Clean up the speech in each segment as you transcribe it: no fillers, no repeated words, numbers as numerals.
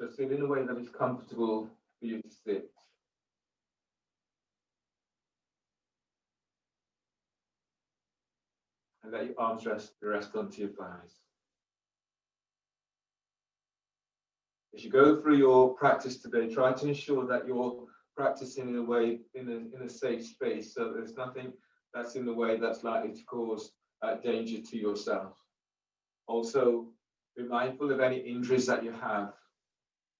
So sit in a way that is comfortable for you to sit. And let your arms rest onto your thighs. As you go through your practice today, try to ensure that you're practicing in a way, in a safe space, so there's nothing that's in the way that's likely to cause danger to yourself. Also, be mindful of any injuries that you have.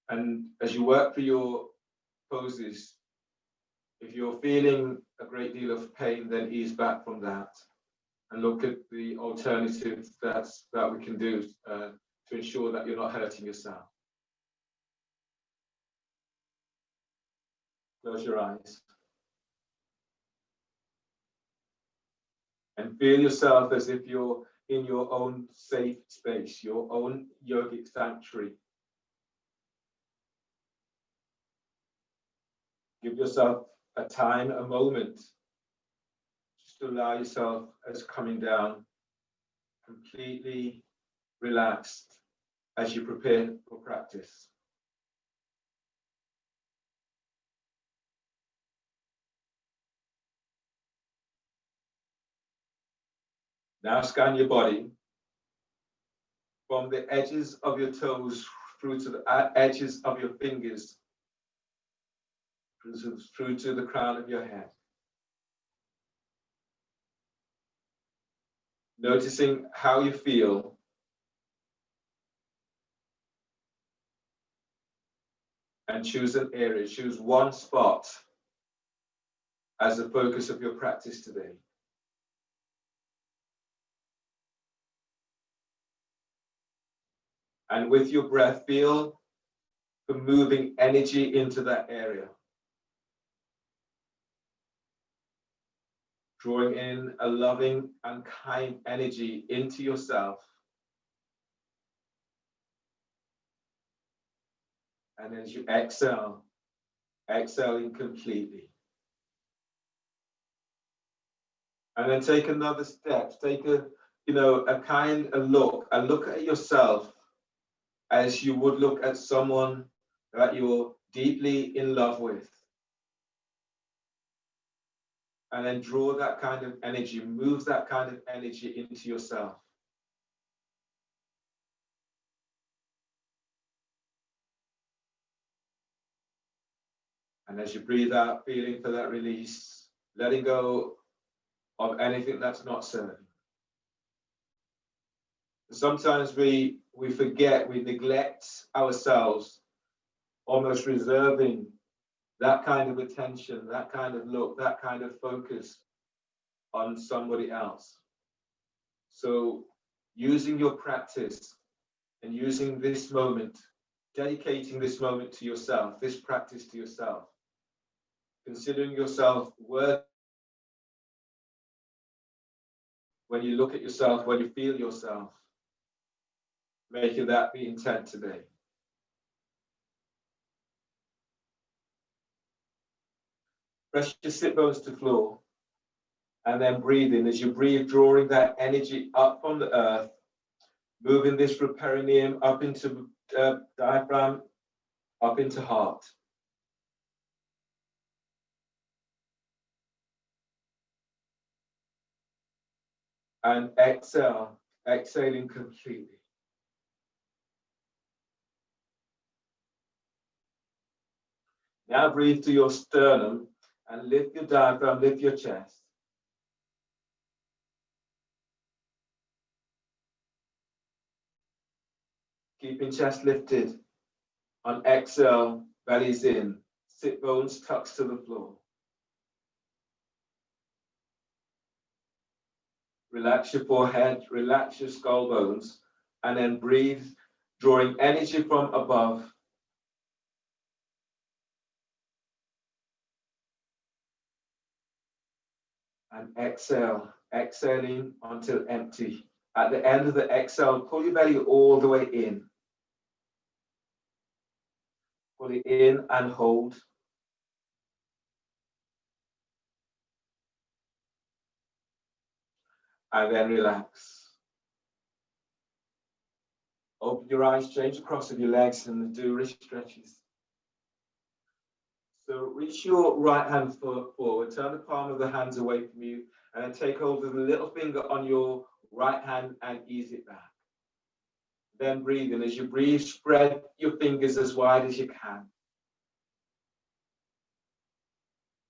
And as you work through your poses, if you're feeling a great deal of pain, then ease back from that and look at the alternatives that we can do to ensure that you're not hurting yourself. Close your eyes. And feel yourself as if you're in your own safe space, your own yogic sanctuary. Give yourself a time, a moment, just to allow yourself as coming down, completely relaxed as you prepare for practice. Now scan your body from the edges of your toes through to the edges of your fingers, through to the crown of your head. Noticing how you feel. And choose an area, choose one spot as the focus of your practice today. And with your breath, feel the moving energy into that area. Drawing in a loving and kind energy into yourself. And as you exhale, exhaling completely. And then take another step, take a look at yourself as you would look at someone that you're deeply in love with. And then draw that kind of energy, move that kind of energy into yourself. And as you breathe out, feeling for that release, letting go of anything that's not serving. Sometimes we forget, we neglect ourselves, almost reserving that kind of attention, that kind of look, that kind of focus on somebody else. So using your practice and using this moment, dedicating this moment to yourself, this practice to yourself, considering yourself worthy. When you look at yourself, when you feel yourself, making that the intent today. Press your sit bones to floor and then breathe in. As you breathe, drawing that energy up from the earth, moving this from perineum up into diaphragm, up into heart. And exhale, exhaling completely. Now breathe to your sternum and lift your diaphragm, lift your chest. Keeping chest lifted. On exhale, bellies in, sit bones tucks to the floor. Relax your forehead, relax your skull bones, and then breathe, drawing energy from above. And exhale, exhaling until empty. At the end of the exhale, pull your belly all the way in. Pull it in and hold. And then relax. Open your eyes, change the cross of your legs, and do wrist stretches. So reach your right hand forward, turn the palm of the hands away from you, and then take hold of the little finger on your right hand and ease it back. Then breathe in. As you breathe, spread your fingers as wide as you can.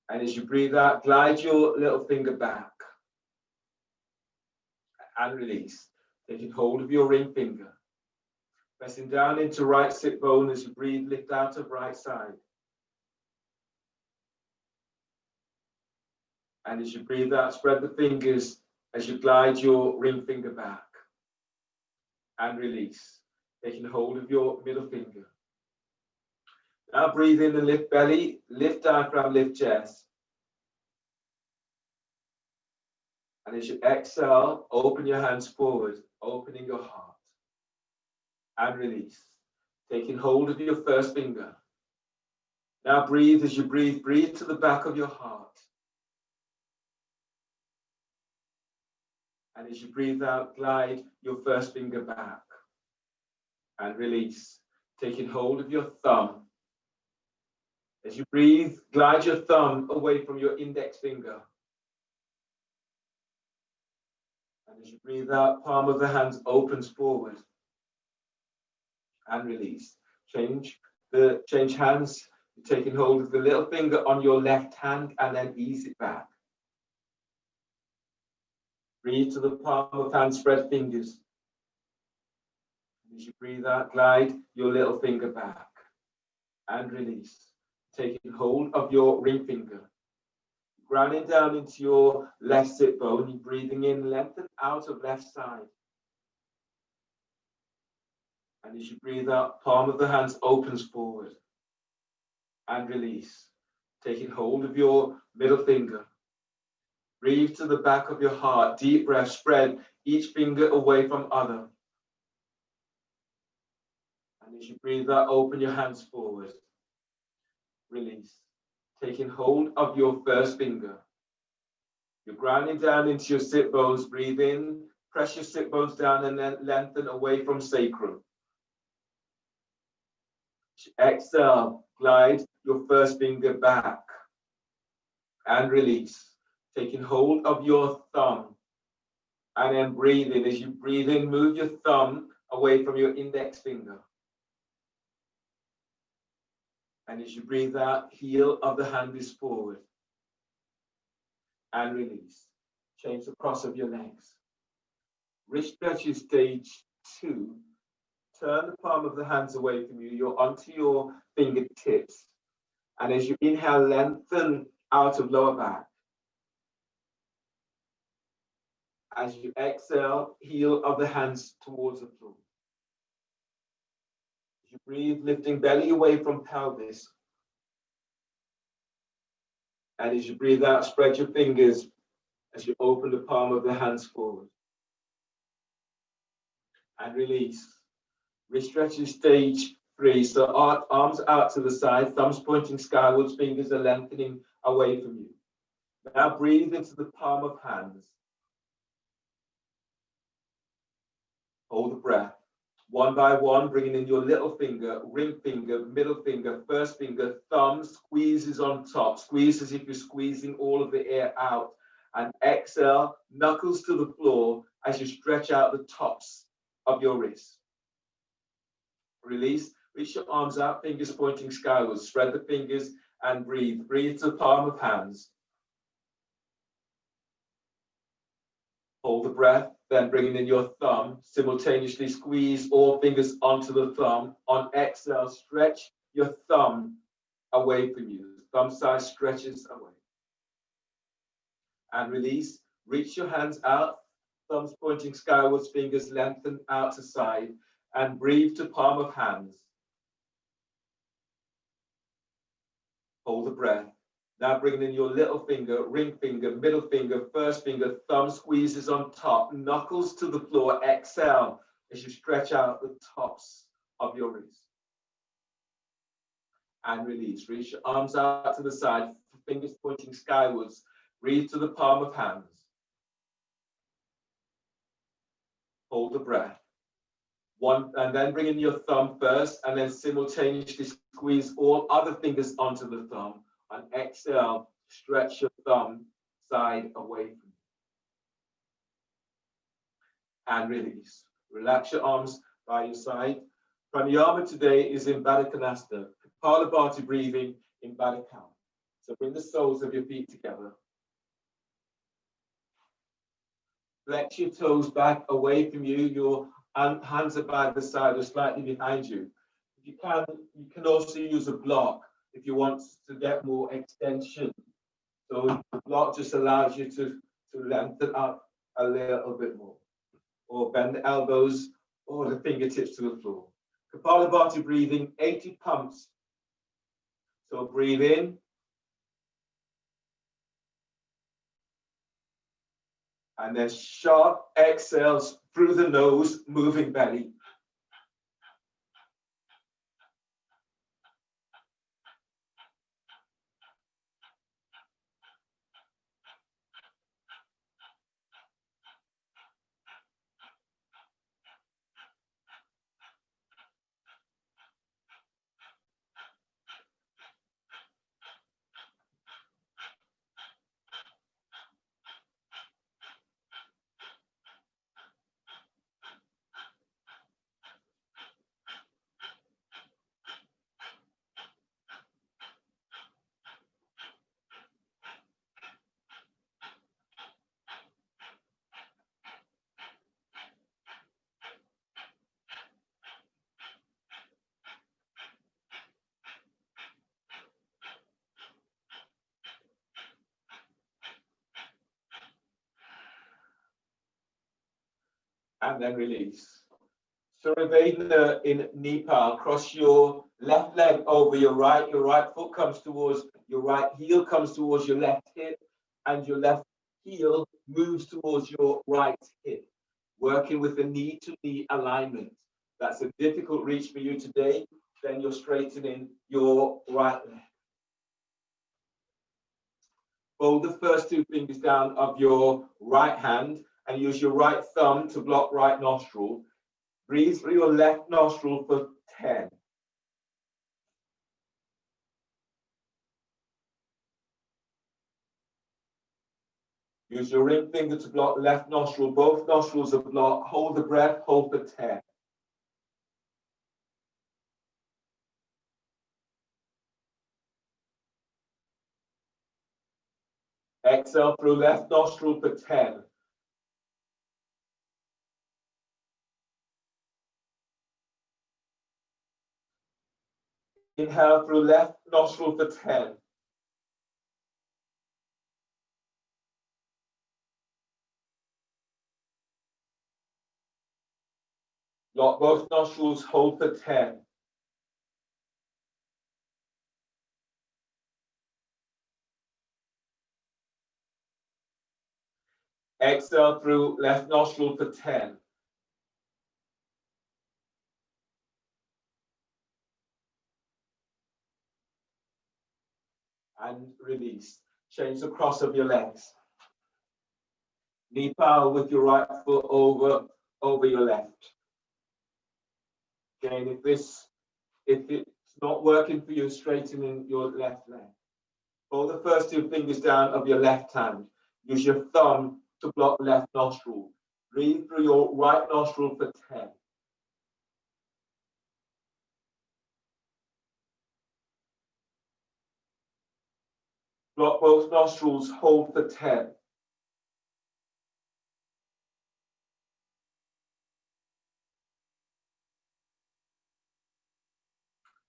And as you breathe out, glide your little finger back and release. Taking hold of your ring finger. Pressing down into right sit bone as you breathe, lift out of right side. And as you breathe out, spread the fingers as you glide your ring finger back and release. Taking hold of your middle finger. Now breathe in and lift belly, lift diaphragm, lift chest. And as you exhale, open your hands forward, opening your heart. And release. Taking hold of your first finger. Now breathe as you breathe, breathe to the back of your heart. And as you breathe out, glide your first finger back. And release. Taking hold of your thumb. As you breathe, glide your thumb away from your index finger. And as you breathe out, palm of the hands opens forward. And release. Change hands. You're taking hold of the little finger on your left hand and then ease it back. Breathe to the palm of hand, spread fingers. As you breathe out, glide your little finger back and release. Taking hold of your ring finger. Grounding down into your left sit bone. You're breathing in, lengthen out of left side. And as you breathe out, palm of the hands opens forward and release. Taking hold of your middle finger. Breathe to the back of your heart. Deep breath, spread each finger away from other. And as you breathe out, open your hands forward. Release. Taking hold of your first finger. You're grounding down into your sit bones. Breathe in, press your sit bones down and then lengthen away from sacrum. Exhale, glide your first finger back and release. Taking hold of your thumb and then breathe in. As you breathe in, move your thumb away from your index finger. And as you breathe out, heel of the hand is forward and release. Change the cross of your legs. Wrist stretches stage 2. Turn the palm of the hands away from you. You're onto your fingertips. And as you inhale, lengthen out of lower back. As you exhale, heel of the hands towards the floor. As you breathe, lifting belly away from pelvis. And as you breathe out, spread your fingers as you open the palm of the hands forward. And release. Wrist stretches stage 3. So arms out to the side, thumbs pointing skywards, fingers are lengthening away from you. Now breathe into the palm of hands. Hold the breath. One by one, bringing in your little finger, ring finger, middle finger, first finger, thumb squeezes on top. Squeeze as if you're squeezing all of the air out. And exhale, knuckles to the floor as you stretch out the tops of your wrists. Release, reach your arms out, fingers pointing skywards. Spread the fingers and breathe. Breathe to the palm of hands. Hold the breath, then bringing in your thumb. Simultaneously squeeze all fingers onto the thumb. On exhale, stretch your thumb away from you. Thumb size stretches away. And release. Reach your hands out, thumbs pointing skywards, fingers lengthen out to side. And breathe to palm of hands. Hold the breath. Now bringing in your little finger, ring finger, middle finger, first finger, thumb squeezes on top, knuckles to the floor. Exhale as you stretch out the tops of your wrists. And release. Reach your arms out to the side, fingers pointing skywards. Breathe to the palm of hands. Hold the breath. One, and then bring in your thumb first, and then simultaneously squeeze all other fingers onto the thumb. And exhale, stretch your thumb side away from you. And release. Relax your arms by your side. Pranayama today is in Baddha Konasana, Kapalabhati breathing in Baddha Cow. So bring the soles of your feet together. Flex your toes back away from you. Your hands are by the side or slightly behind you. If you can also use a block if you want to get more extension. So the block just allows you to lengthen up a little bit more. Or bend the elbows or the fingertips to the floor. Kapalabhati breathing, 80 pumps. So breathe in. And then sharp exhales through the nose, moving belly. And then release. Surabhadana in Nepal, cross your left leg over your right foot comes towards your right heel, comes towards your left hip, and your left heel moves towards your right hip, working with the knee to knee alignment. That's a difficult reach for you today. Then you're straightening your right leg. Fold the first two fingers down of your right hand and use your right thumb to block right nostril. Breathe through your left nostril for 10. Use your ring finger to block left nostril. Both nostrils are blocked. Hold the breath, hold for 10. Exhale through left nostril for 10. Inhale through left nostril for 10. Lock both nostrils, hold for 10. Exhale through left nostril for 10. And release. Change the cross of your legs. Knee power with your right foot over your left. Again, if it's not working for you, straightening your left leg. Pull the first two fingers down of your left hand. Use your thumb to block left nostril. Breathe through your right nostril for 10. Block both nostrils, hold for 10.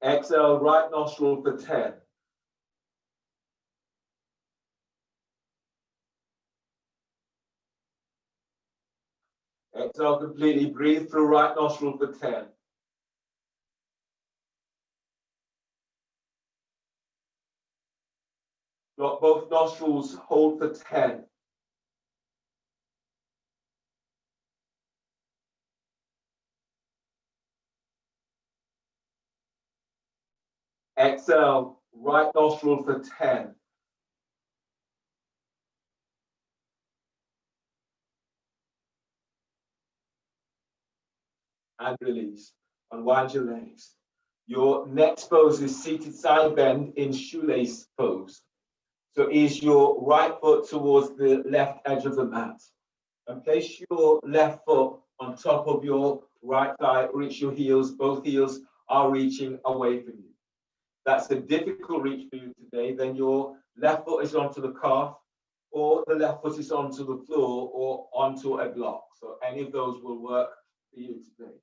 Exhale, right nostril for 10. Exhale completely, breathe through right nostril for 10. Block both nostrils, hold for 10. Exhale, right nostril for 10. and release. Unwind your legs. Your next pose is seated side bend in shoelace pose. So ease your right foot towards the left edge of the mat and place your left foot on top of your right thigh. Reach your heels. Both heels are reaching away from you. That's a difficult reach for you today. Then your left foot is onto the calf, or the left foot is onto the floor or onto a block. So any of those will work for you today.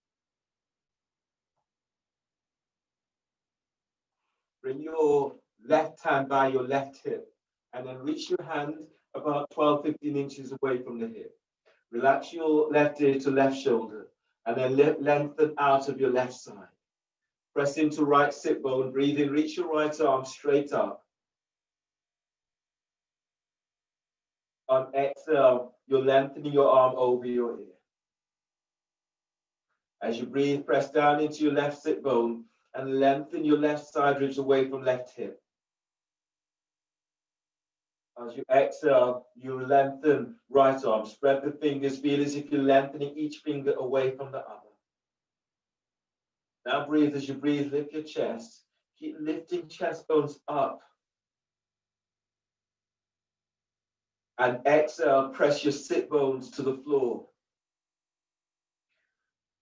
Bring your left hand by your left hip and then reach your hand about 12-15 inches away from the hip. Relax your left ear to left shoulder and then lengthen out of your left side. Press into right sit bone, breathe in, reach your right arm straight up. On exhale, you're lengthening your arm over your ear. As you breathe, press down into your left sit bone and lengthen your left side ribs away from left hip. As you exhale, you lengthen right arm. Spread the fingers, feel as if you're lengthening each finger away from the other. Now breathe. As you breathe, lift your chest. Keep lifting chest bones up. And exhale, press your sit bones to the floor.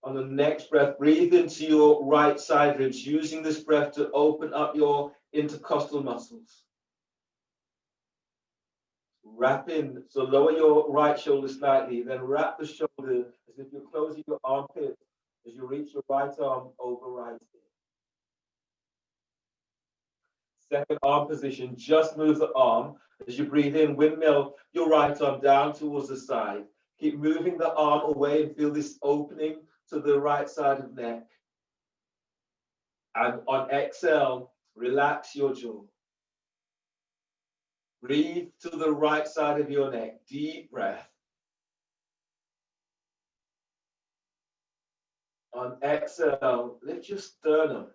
On the next breath, breathe into your right side ribs, using this breath to open up your intercostal muscles. Wrap in, so lower your right shoulder slightly, then wrap the shoulder as if you're closing your armpit as you reach your right arm over right ear. Second arm position, just move the arm. As you breathe in, windmill your right arm down towards the side. Keep moving the arm away and feel this opening to the right side of the neck. And on exhale, relax your jaw. Breathe to the right side of your neck. Deep breath. On exhale, lift your sternum.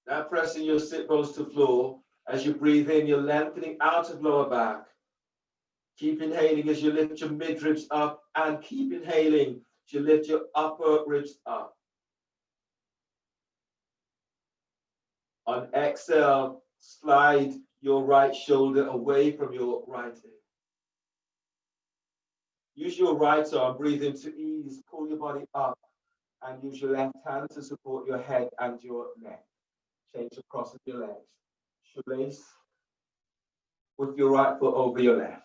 Now pressing your sit bones to floor. As you breathe in, you're lengthening out of lower back. Keep inhaling as you lift your midribs up, and keep inhaling as you lift your upper ribs up. On exhale, slide your right shoulder away from your right ear. Use your right arm, breathe into ease, pull your body up, and use your left hand to support your head and your neck. Change the cross of your legs. Shoelace with your right foot over your left.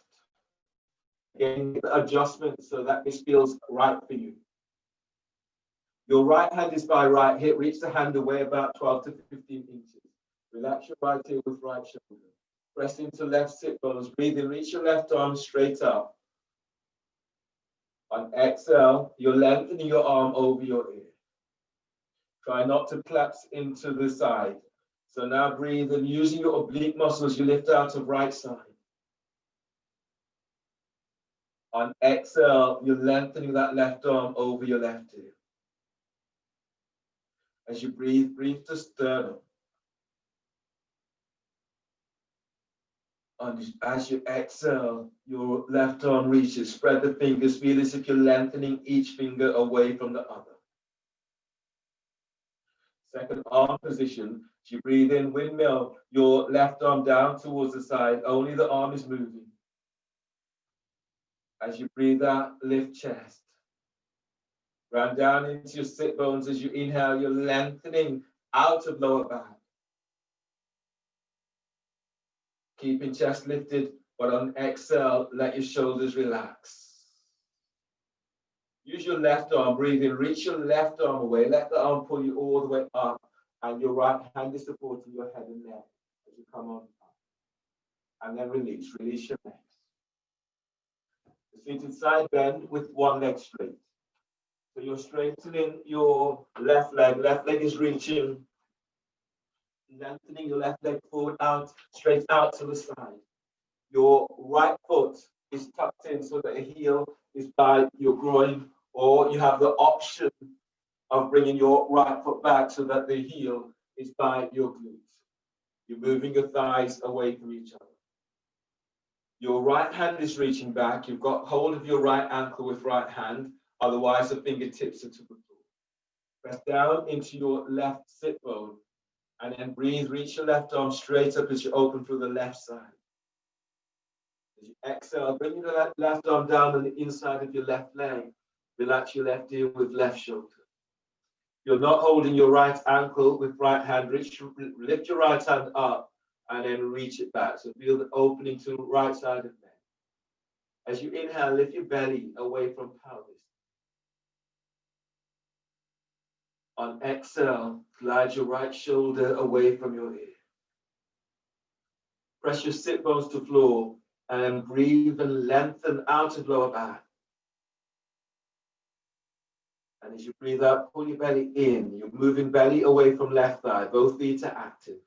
Again, adjustment so that this feels right for you. Your right hand is by right hip. Reach the hand away about 12 to 15 inches. Relax your right ear with right shoulder. Press into left sit bones. Breathe in. Reach your left arm straight up. On exhale, you're lengthening your arm over your ear. Try not to collapse into the side. So now breathe and using your oblique muscles, you lift out of right side. On exhale, you're lengthening that left arm over your left ear. As you breathe, breathe to sternum. And as you exhale, your left arm reaches. Spread the fingers. Feel as if you're lengthening each finger away from the other. Second arm position. As you breathe in, windmill your left arm down towards the side. Only the arm is moving. As you breathe out, lift chest. Round down into your sit bones. As you inhale, you're lengthening out of lower back. Keeping chest lifted, but on exhale, let your shoulders relax. Use your left arm, breathe in, reach your left arm away, let the arm pull you all the way up, and your right hand is supporting your head and neck as you come on up. And then release your legs. The seated side bend with one leg straight. So you're straightening your left leg is reaching. Lengthening your left leg forward out, straight out to the side. Your right foot is tucked in so that the heel is by your groin, or you have the option of bringing your right foot back so that the heel is by your glutes. You're moving your thighs away from each other. Your right hand is reaching back. You've got hold of your right ankle with right hand. Otherwise, the fingertips are to the floor. Press down into your left sit bone and then breathe. Reach your left arm straight up as you open through the left side. As you exhale, bring your left arm down on the inside of your left leg. Relax your left ear with left shoulder. You're not holding your right ankle with right hand. Lift your right hand up and then reach it back. So feel the opening to the right side of the neck. As you inhale, lift your belly away from pelvis. On exhale, glide your right shoulder away from your ear. Press your sit bones to floor and breathe and lengthen out of lower back. And as you breathe out, pull your belly in. You're moving belly away from left thigh. Both feet are active.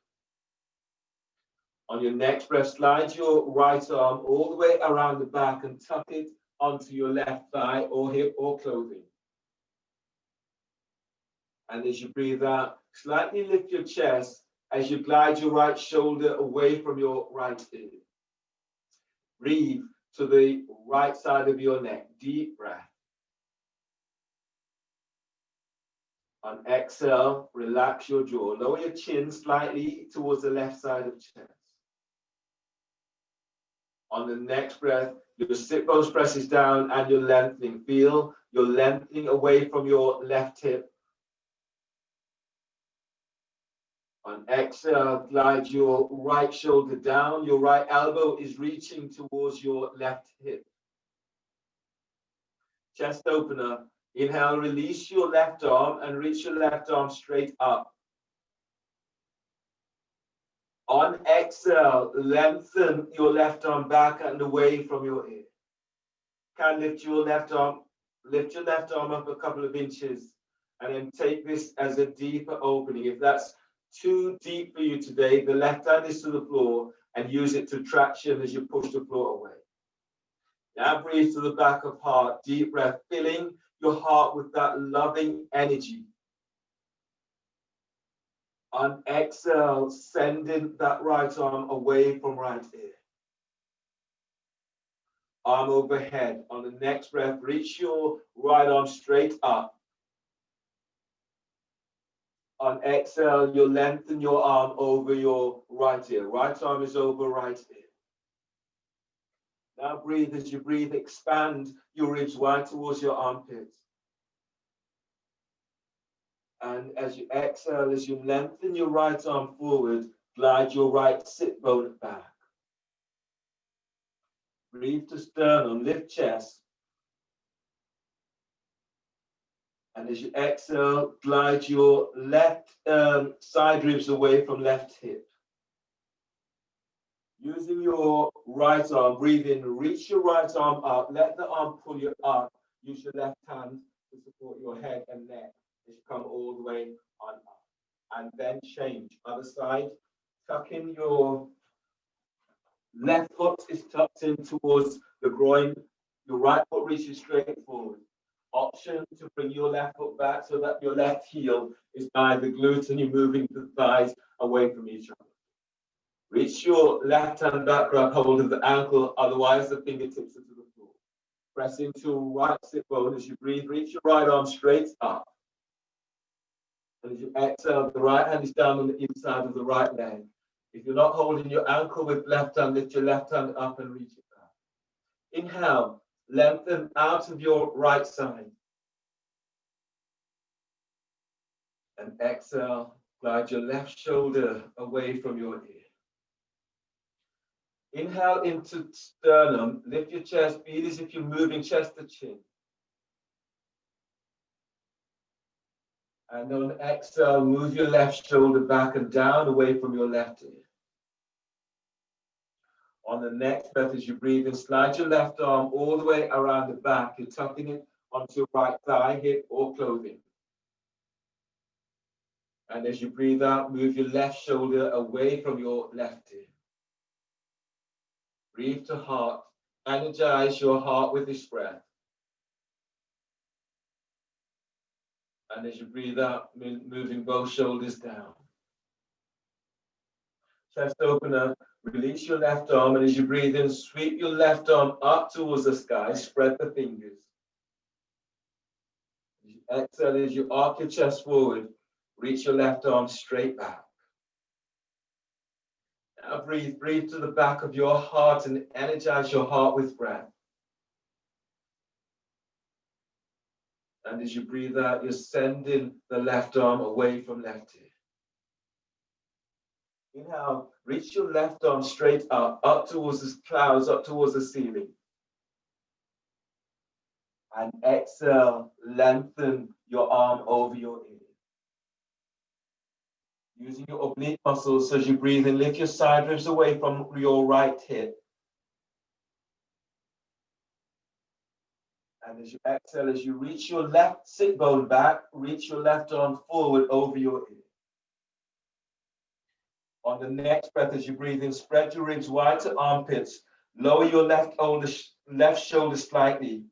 On your next breath, slide your right arm all the way around the back and tuck it onto your left thigh or hip or clothing. And as you breathe out, slightly lift your chest as you glide your right shoulder away from your right ear. Breathe to the right side of your neck. Deep breath. On exhale, relax your jaw. Lower your chin slightly towards the left side of the chest. On the next breath, your sit bones presses down and you're lengthening. Feel you're lengthening away from your left hip. On exhale, glide your right shoulder down. Your right elbow is reaching towards your left hip. Chest opener. Inhale, release your left arm and reach your left arm straight up. On exhale, lengthen your left arm back and away from your ear. Can lift your left arm up a couple of inches and then take this as a deeper opening. If that's too deep for you today, the left hand is to the floor and use it to traction as you push the floor away. Now breathe to the back of heart, deep breath, filling your heart with that loving energy. On exhale, sending that right arm away from right ear. Arm overhead. On the next breath, reach your right arm straight up. On exhale, you'll lengthen your arm over your right ear. Right arm is over right ear. Now breathe. As you breathe, expand your ribs wide towards your armpits. And as you exhale, as you lengthen your right arm forward, glide your right sit bone back. Breathe to sternum, lift chest. And as you exhale, glide your left side ribs away from left hip. Using your right arm, breathe in, reach your right arm up, let the arm pull you up. Use your left hand to support your head and neck as you come all the way on up. And then change. Other side, tuck in your left foot is tucked in towards the groin. Your right foot reaches straight forward. Option to bring your left foot back so that your left heel is by the glutes and you're moving the thighs away from each other. Reach your left hand back, grab hold of the ankle, otherwise the fingertips are to the floor. Press into right sit bone as you breathe. Reach your right arm straight up. And as you exhale, the right hand is down on the inside of the right leg. If you're not holding your ankle with left hand, lift your left hand up and reach it back. Inhale, lengthen out of your right side. And exhale, glide your left shoulder away from your ear. Inhale into sternum, lift your chest, feel as if you're moving chest to chin. And on exhale, move your left shoulder back and down away from your left ear. On the next breath, as you breathe in, slide your left arm all the way around the back. You're tucking it onto your right thigh, hip, or clothing. And as you breathe out, move your left shoulder away from your left ear. Breathe to heart. Energize your heart with this breath. And as you breathe out, moving both shoulders down. Chest opener, release your left arm, and as you breathe in, sweep your left arm up towards the sky, spread the fingers. Exhale as you arc your chest forward. Reach your left arm straight back. Now breathe to the back of your heart and energize your heart with breath. And as you breathe out, you're sending the left arm away from left ear. Inhale, reach your left arm straight up towards the clouds, up towards the ceiling. And exhale, lengthen your arm over your ear. Using your oblique muscles as you breathe in, lift your side ribs away from your right hip. And as you exhale, as you reach your left sit bone back, reach your left arm forward over your ear. On the next breath, as you breathe in, spread your ribs wide to armpits. Lower your left shoulder slightly.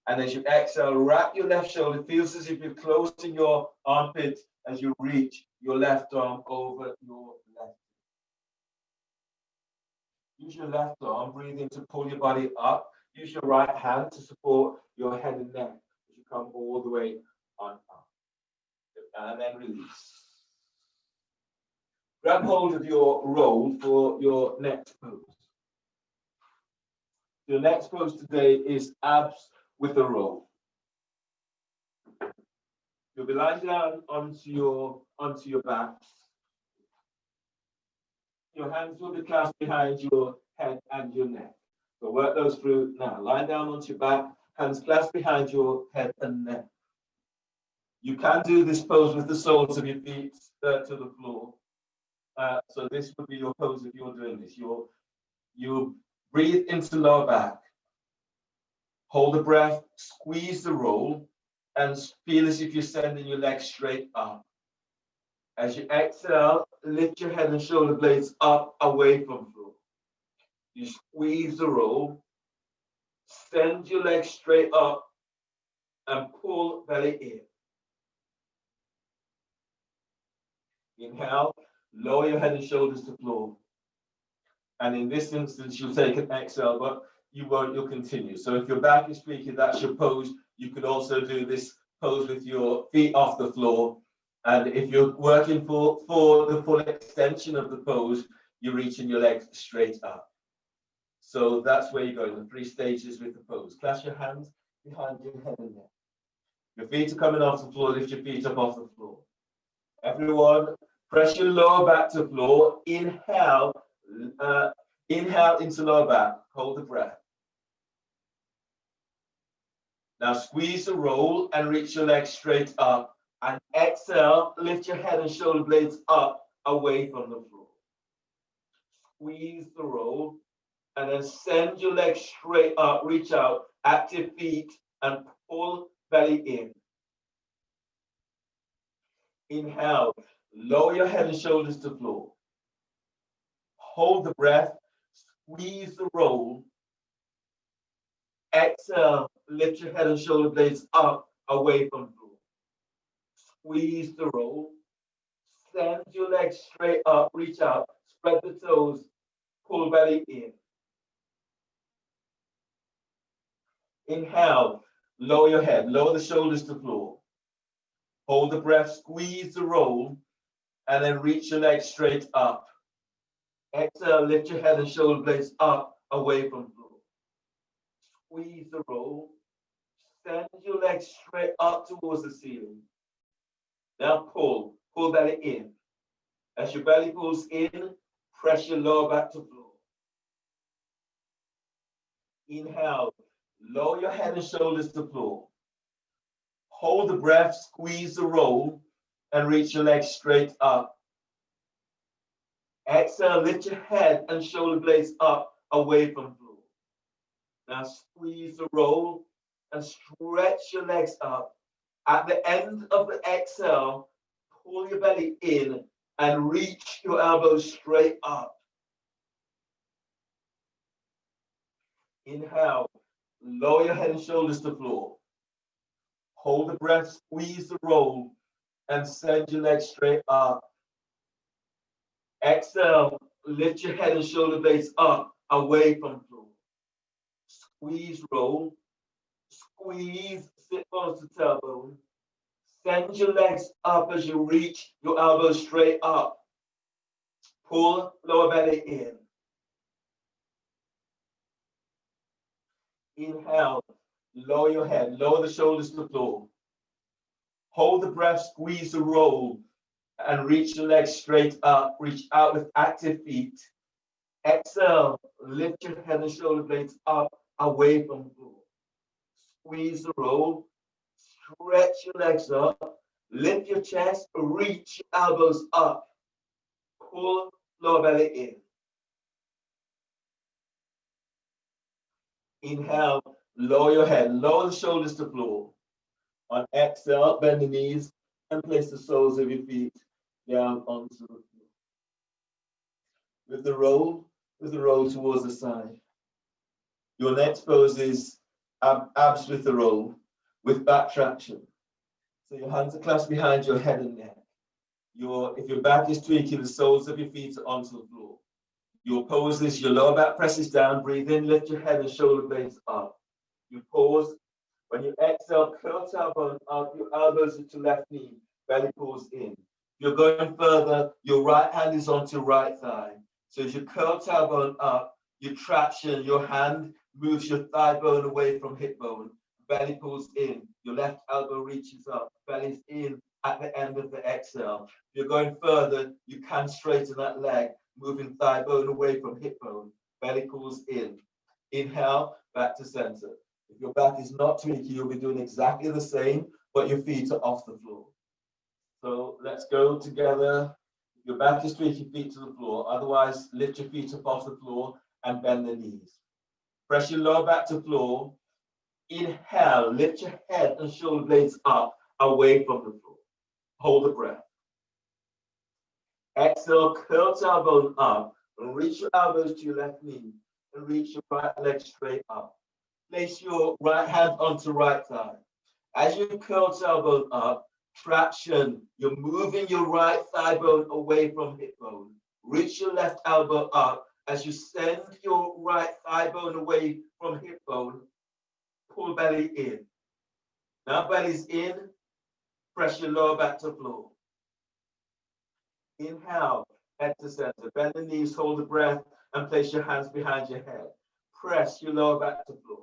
And as you exhale, wrap your left shoulder. It feels as if you're closing your armpit as you reach your left arm over your left. Use your left arm, breathe in to pull your body up. Use your right hand to support your head and neck as you come all the way on up. And then release. Grab hold of your roll for your next pose. Your next pose today is abs with a roll. You'll be lying down onto your back. Your hands will be clasped behind your head and your neck. So work those through now. Lie down onto your back, hands clasped behind your head and neck. You can do this pose with the soles of your feet to the floor. So this would be your pose if you're doing this. You breathe into lower back. Hold the breath, squeeze the roll, and feel as if you're sending your legs straight up. As you exhale, lift your head and shoulder blades up away from the floor. You squeeze the roll, send your legs straight up, and pull belly in. Inhale, lower your head and shoulders to floor. And in this instance, you'll take an exhale, but you won't, you'll continue. So if your back is squeaky, that's your pose. You could also do this pose with your feet off the floor. And if you're working for the full extension of the pose, you're reaching your legs straight up. So that's where you're going, the 3 stages with the pose. Clasp your hands behind your head and neck. Your feet are coming off the floor, lift your feet up off the floor. Everyone, press your lower back to floor. Inhale, inhale into lower back. Hold the breath. Now squeeze the roll and reach your legs straight up. And exhale, lift your head and shoulder blades up away from the floor. Squeeze the roll and then send your legs straight up. Reach out, active feet, and pull belly in. Inhale, lower your head and shoulders to floor. Hold the breath, squeeze the roll. Exhale, lift your head and shoulder blades up away from the floor. Squeeze the roll. Send your legs straight up, reach out, spread the toes, pull belly in. Inhale, lower your head, lower the shoulders to floor. Hold the breath, squeeze the roll, and then reach your legs straight up. Exhale, lift your head and shoulder blades up away from the floor. Squeeze the roll. Send your legs straight up towards the ceiling. Now pull belly in. As your belly pulls in, press your lower back to floor. Inhale, lower your head and shoulders to floor. Hold the breath, squeeze the roll, and reach your legs straight up. Exhale, lift your head and shoulder blades up away from the floor. Now squeeze the roll and stretch your legs up. At the end of the exhale, pull your belly in and reach your elbows straight up. Inhale, lower your head and shoulders to floor. Hold the breath, squeeze the roll, and send your legs straight up. Exhale, lift your head and shoulder blades up away from the floor. Squeeze roll, Squeeze sit bones to tailbone. Send your legs up as you reach your elbows straight up. Pull lower belly in. Inhale, lower your head, lower the shoulders to the floor. Hold the breath, squeeze the roll, and reach your legs straight up. Reach out with active feet. Exhale, lift your head and shoulder blades up, away from the floor. Squeeze the roll, stretch your legs up, lift your chest, reach your elbows up. Pull lower belly in. Inhale, lower your head, lower the shoulders to the floor. On exhale, bend the knees and place the soles of your feet down onto the floor. With the roll towards the side. Your next pose is abs with the roll, with back traction. So your hands are clasped behind your head and neck. If your back is tweaking, the soles of your feet are onto the floor. Your pose is your lower back presses down, breathe in, lift your head and shoulder blades up. You pause. When you exhale, curl tailbone up, your elbows to left knee, belly pulls in. You're going further, your right hand is onto right thigh. So as you curl tailbone up, your traction, your hand moves your thigh bone away from hip bone, belly pulls in, your left elbow reaches up, belly's in at the end of the exhale. If you're going further, you can straighten that leg, moving thigh bone away from hip bone, belly pulls in. Inhale, back to center. If your back is not tweaking, you'll be doing exactly the same, but your feet are off the floor. So let's go together. If your back is tweaking, feet to the floor. Otherwise, lift your feet up off the floor and bend the knees. Press your lower back to floor. Inhale, lift your head and shoulder blades up, away from the floor. Hold the breath. Exhale, curl tailbone up, and reach your elbows to your left knee, and reach your right leg straight up. Place your right hand onto right thigh. As you curl tailbone up, traction, you're moving your right thigh bone away from hip bone. Reach your left elbow up. As you send your right thigh bone away from hip bone, pull belly in. Now belly's in, press your lower back to floor. Inhale, head to center. Bend the knees, hold the breath, and place your hands behind your head. Press your lower back to floor.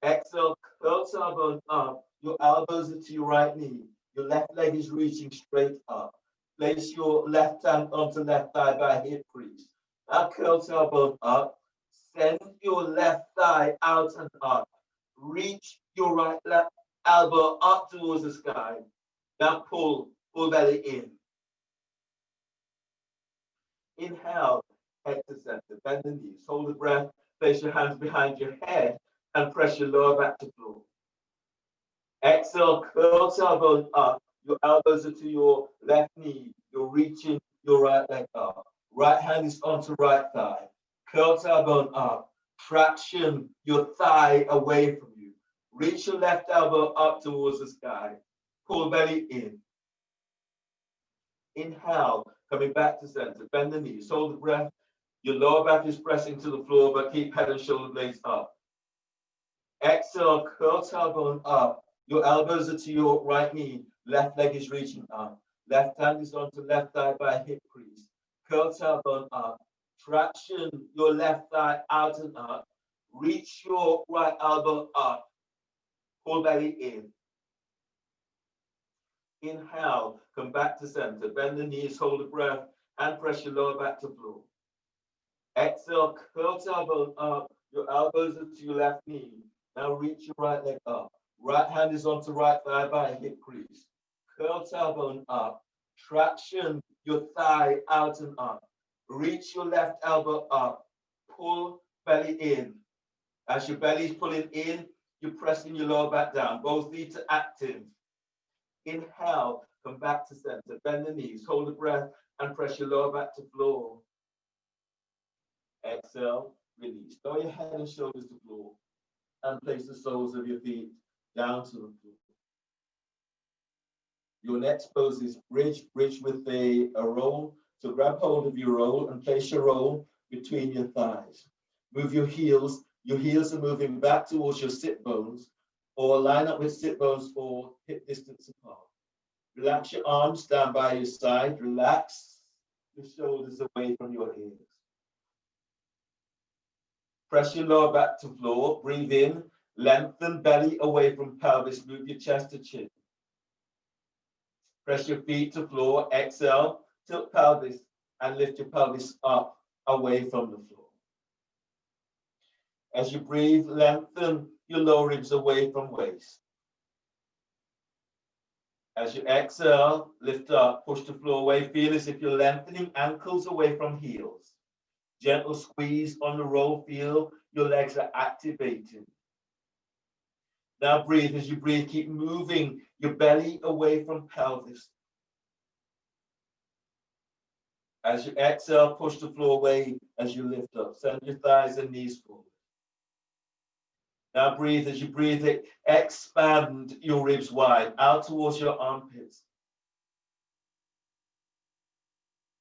Exhale, curl tailbone up. Your elbows are to your right knee. Your left leg is reaching straight up. Place your left hand onto left thigh by hip crease. Now curl tailbone up. Send your left thigh out and up. Reach your right left elbow up towards the sky. Now pull belly in. Inhale, head to center. Bend the knees. Hold the breath. Place your hands behind your head and press your lower back to floor. Exhale, curl tailbone up. Your elbows are to your left knee. You're reaching your right leg up. Right hand is onto right thigh. Curl tailbone up. Traction your thigh away from you. Reach your left elbow up towards the sky. Pull belly in. Inhale, coming back to center. Bend the knees. Hold the breath. Your lower back is pressing to the floor, but keep head and shoulder blades up. Exhale, curl tailbone up. Your elbows are to your right knee. Left leg is reaching up. Left hand is onto left thigh by hip crease. Curl tailbone up. Traction your left thigh out and up. Reach your right elbow up. Pull belly in. Inhale, come back to center. Bend the knees, hold the breath, and press your lower back to floor. Exhale, curl tailbone up. Your elbows are to your left knee. Now reach your right leg up. Right hand is onto right thigh by hip crease. Curl tailbone up. Traction your thigh out and up. Reach your left elbow up. Pull belly in. As your belly is pulling in, you're pressing your lower back down. Both feet are active. Inhale, come back to center. Bend the knees, hold the breath, and press your lower back to floor. Exhale, release. Lower your head and shoulders to floor. And place the soles of your feet down to the floor. Your next pose is bridge with a roll. So grab hold of your roll and place your roll between your thighs. Move your heels Your heels are moving back towards your sit bones or line up with sit bones or hip distance apart. Relax your arms down by your side. Relax your shoulders away from your ears. Press your lower back to floor. Breathe in. Lengthen belly away from pelvis. Move your chest to chin. Press your feet to floor. Exhale. Tilt pelvis and lift your pelvis up away from the floor. As you breathe, lengthen your lower ribs away from waist. As you exhale, lift up, push the floor away. Feel as if you're lengthening ankles away from heels. Gentle squeeze on the roll. Feel your legs are activating. Now breathe. As you breathe, keep moving your belly away from pelvis. As you exhale, push the floor away as you lift up. Send your thighs and knees forward. Now breathe. As you breathe, expand your ribs wide out towards your armpits.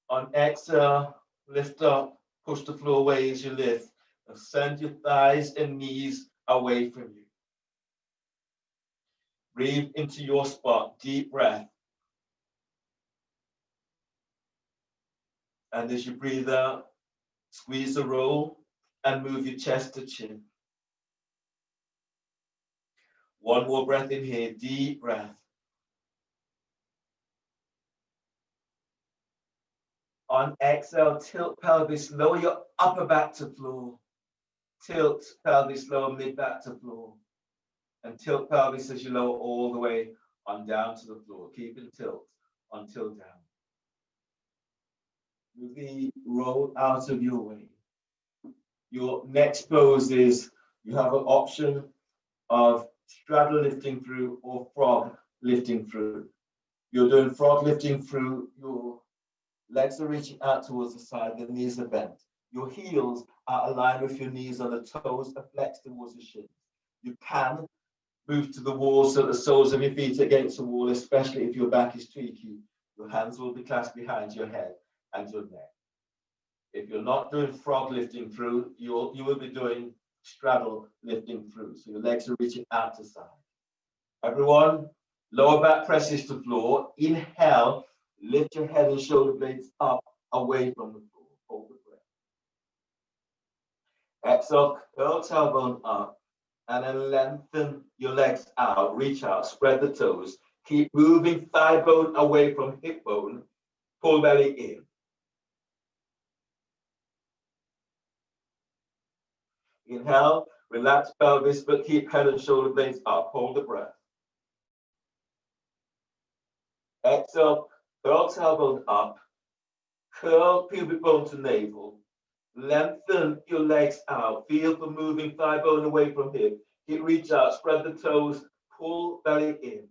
On exhale, lift up, push the floor away as you lift. And send your thighs and knees away from you. Breathe into your spot, deep breath. And as you breathe out, squeeze the roll and move your chest to chin. One more breath in here, deep breath. On exhale, tilt pelvis, lower your upper back to floor. Tilt pelvis, lower mid back to floor. And tilt pelvis as you lower all the way on down to the floor. Keep it tilt until down. Move the roll out of your way. Your next pose is you have an option of straddle lifting through or frog lifting through. You're doing frog lifting through, your legs are reaching out towards the side, the knees are bent. Your heels are aligned with your knees and the toes are flexed towards the shins. You can move to the wall so the soles of your feet are against the wall, especially if your back is tweaky. Your hands will be clasped behind your head and your neck. If you're not doing frog lifting through, you will be doing straddle lifting through. So your legs are reaching out to side. Everyone, lower back presses to floor. Inhale, lift your head and shoulder blades up away from the floor. Hold the breath. Exhale, curl tailbone up. And then lengthen your legs out, reach out, spread the toes. Keep moving thigh bone away from hip bone. Pull belly in. Inhale, relax pelvis, but keep head and shoulder blades up. Hold the breath. Exhale, curl tailbone up. Curl pubic bone to navel. Lengthen your legs out. Feel for moving thigh bone away from hip. Keep reach out, spread the toes, pull belly in.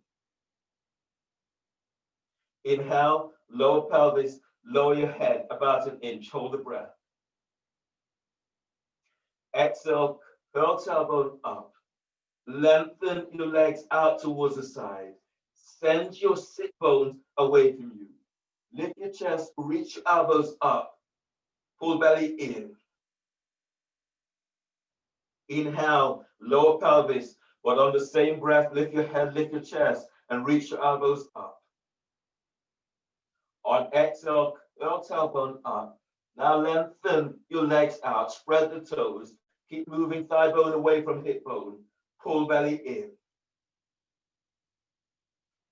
Inhale, lower pelvis, lower your head about an inch. Hold the breath. Exhale, curl tailbone up. Lengthen your legs out towards the side. Send your sit bones away from you. Lift your chest, reach your elbows up. Pull belly in. Inhale, lower pelvis, but on the same breath, lift your head, lift your chest, and reach your elbows up. On exhale, curl tailbone up. Now lengthen your legs out, spread the toes. Keep moving thigh bone away from hip bone. Pull belly in.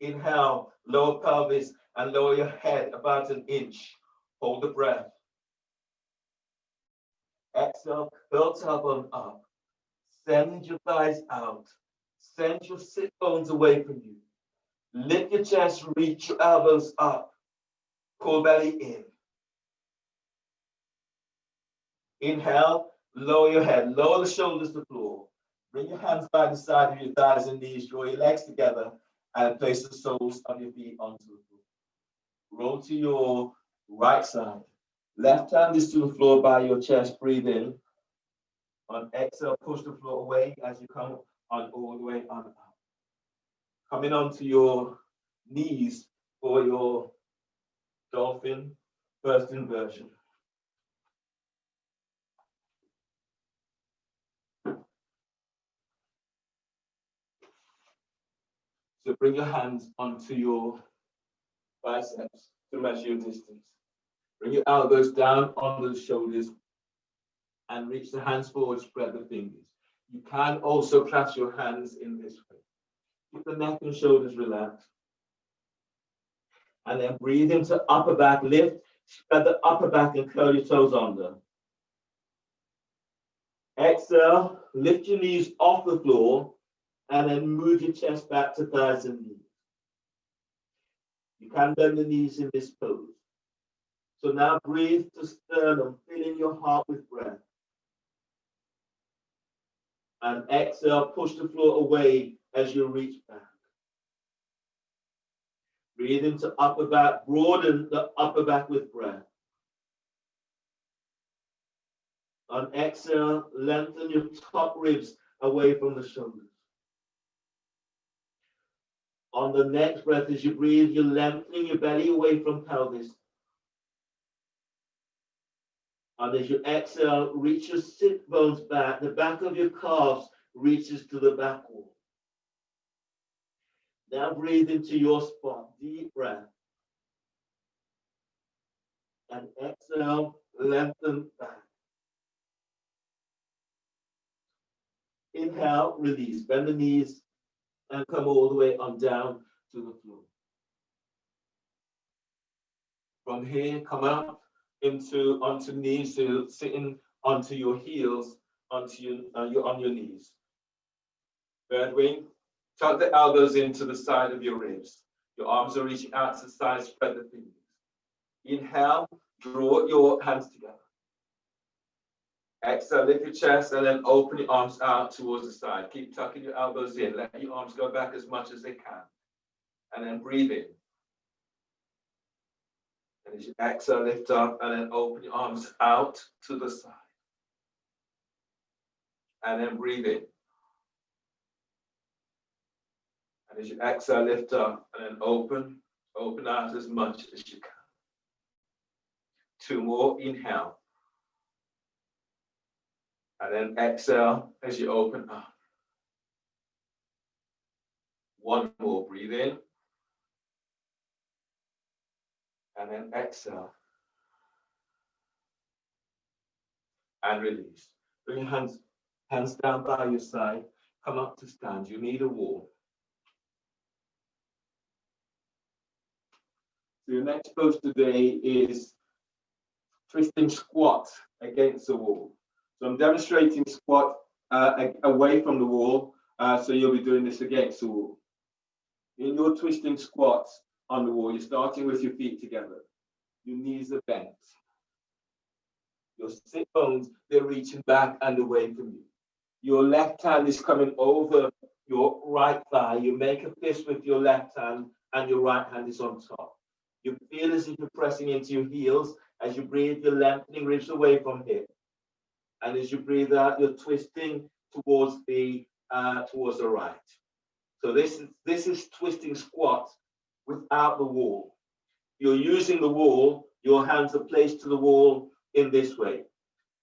Inhale, lower pelvis, and lower your head about an inch. Hold the breath. Exhale, curl tailbone up. Send your thighs out. Send your sit bones away from you. Lift your chest, reach your elbows up. Pull belly in. Inhale, lower your head, lower the shoulders to the floor. Bring your hands by the side of your thighs and knees. Draw your legs together and place the soles of your feet onto the floor. Roll to your right side. Left hand is to the floor by your chest. Breathe in. On exhale, push the floor away as you come on all the way on up. Coming onto your knees for your dolphin first inversion. So bring your hands onto your biceps to measure your distance. Bring your elbows down on the shoulders and reach the hands forward, spread the fingers. You can also clasp your hands in this way. Keep the neck and shoulders relaxed. And then breathe into upper back, lift, spread the upper back and curl your toes under. Exhale, lift your knees off the floor and then move your chest back to thighs and knees. You can bend the knees in this pose. So now breathe to sternum, filling your heart with breath. And exhale, push the floor away as you reach back. Breathe into upper back, broaden the upper back with breath. On exhale, lengthen your top ribs away from the shoulders. On the next breath, as you breathe, you're lengthening your belly away from pelvis. And as you exhale, reach your sit bones back. The back of your calves reaches to the back wall. Now breathe into your spot. Deep breath. And exhale, lengthen back. Inhale, release. Bend the knees and come all the way on down to the floor. From here, come up onto knees, so sitting onto your heels, you're on your knees. Third wing, tuck the elbows into the side of your ribs. Your arms are reaching out to the side, spread the fingers. Inhale, draw your hands together. Exhale, lift your chest and then open your arms out towards the side. Keep tucking your elbows in. Let your arms go back as much as they can. And then breathe in. And as you exhale, lift up and then open your arms out to the side. And then breathe in. And as you exhale, lift up and then open out as much as you can. 2 more, inhale. And then exhale as you open up. 1 more, breathe in. And then exhale. And release. Bring your hands down by your side. Come up to stand. You need a wall. So your next pose today is twisting squat against the wall. So I'm demonstrating squat away from the wall. So you'll be doing this against the wall. In your twisting squats on the wall, you're starting with your feet together. Your knees are bent. Your sit bones, they're reaching back and away from you. Your left hand is coming over your right thigh. You make a fist with your left hand and your right hand is on top. You feel as if you're pressing into your heels. As you breathe, you're lengthening ribs away from hip. And as you breathe out, you're twisting towards the right. So this is twisting squat without the wall. You're using the wall, your hands are placed to the wall in this way.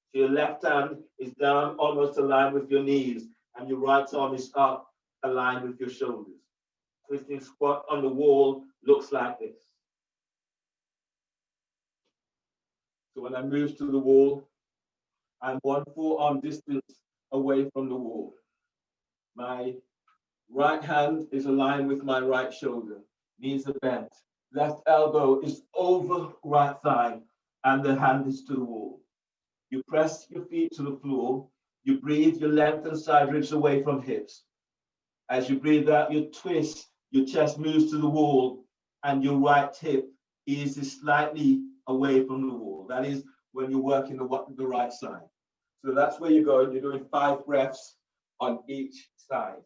So your left hand is down, almost aligned with your knees, and your right arm is up, aligned with your shoulders. Twisting squat on the wall looks like this. So when I move to the wall, I'm 1 forearm distance away from the wall. My right hand is aligned with my right shoulder. Knees are bent. Left elbow is over right thigh, and the hand is to the wall. You press your feet to the floor. You breathe, you lengthen side ribs away from hips. As you breathe out, you twist, your chest moves to the wall, and your right hip eases slightly away from the wall. That is when you're working the right side. So that's where you're going. You're doing 5 breaths on each side.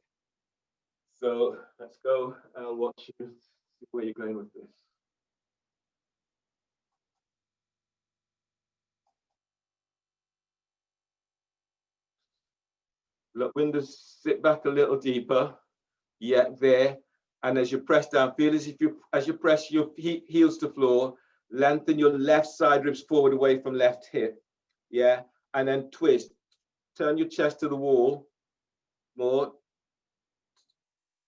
So let's go. I'll watch you, see where you're going with this. Look, windows, sit back a little deeper. Yeah, there. And as you press down, feel as if as you press your heels to floor, lengthen your left side ribs forward away from left hip. Yeah, and then twist. Turn your chest to the wall. More.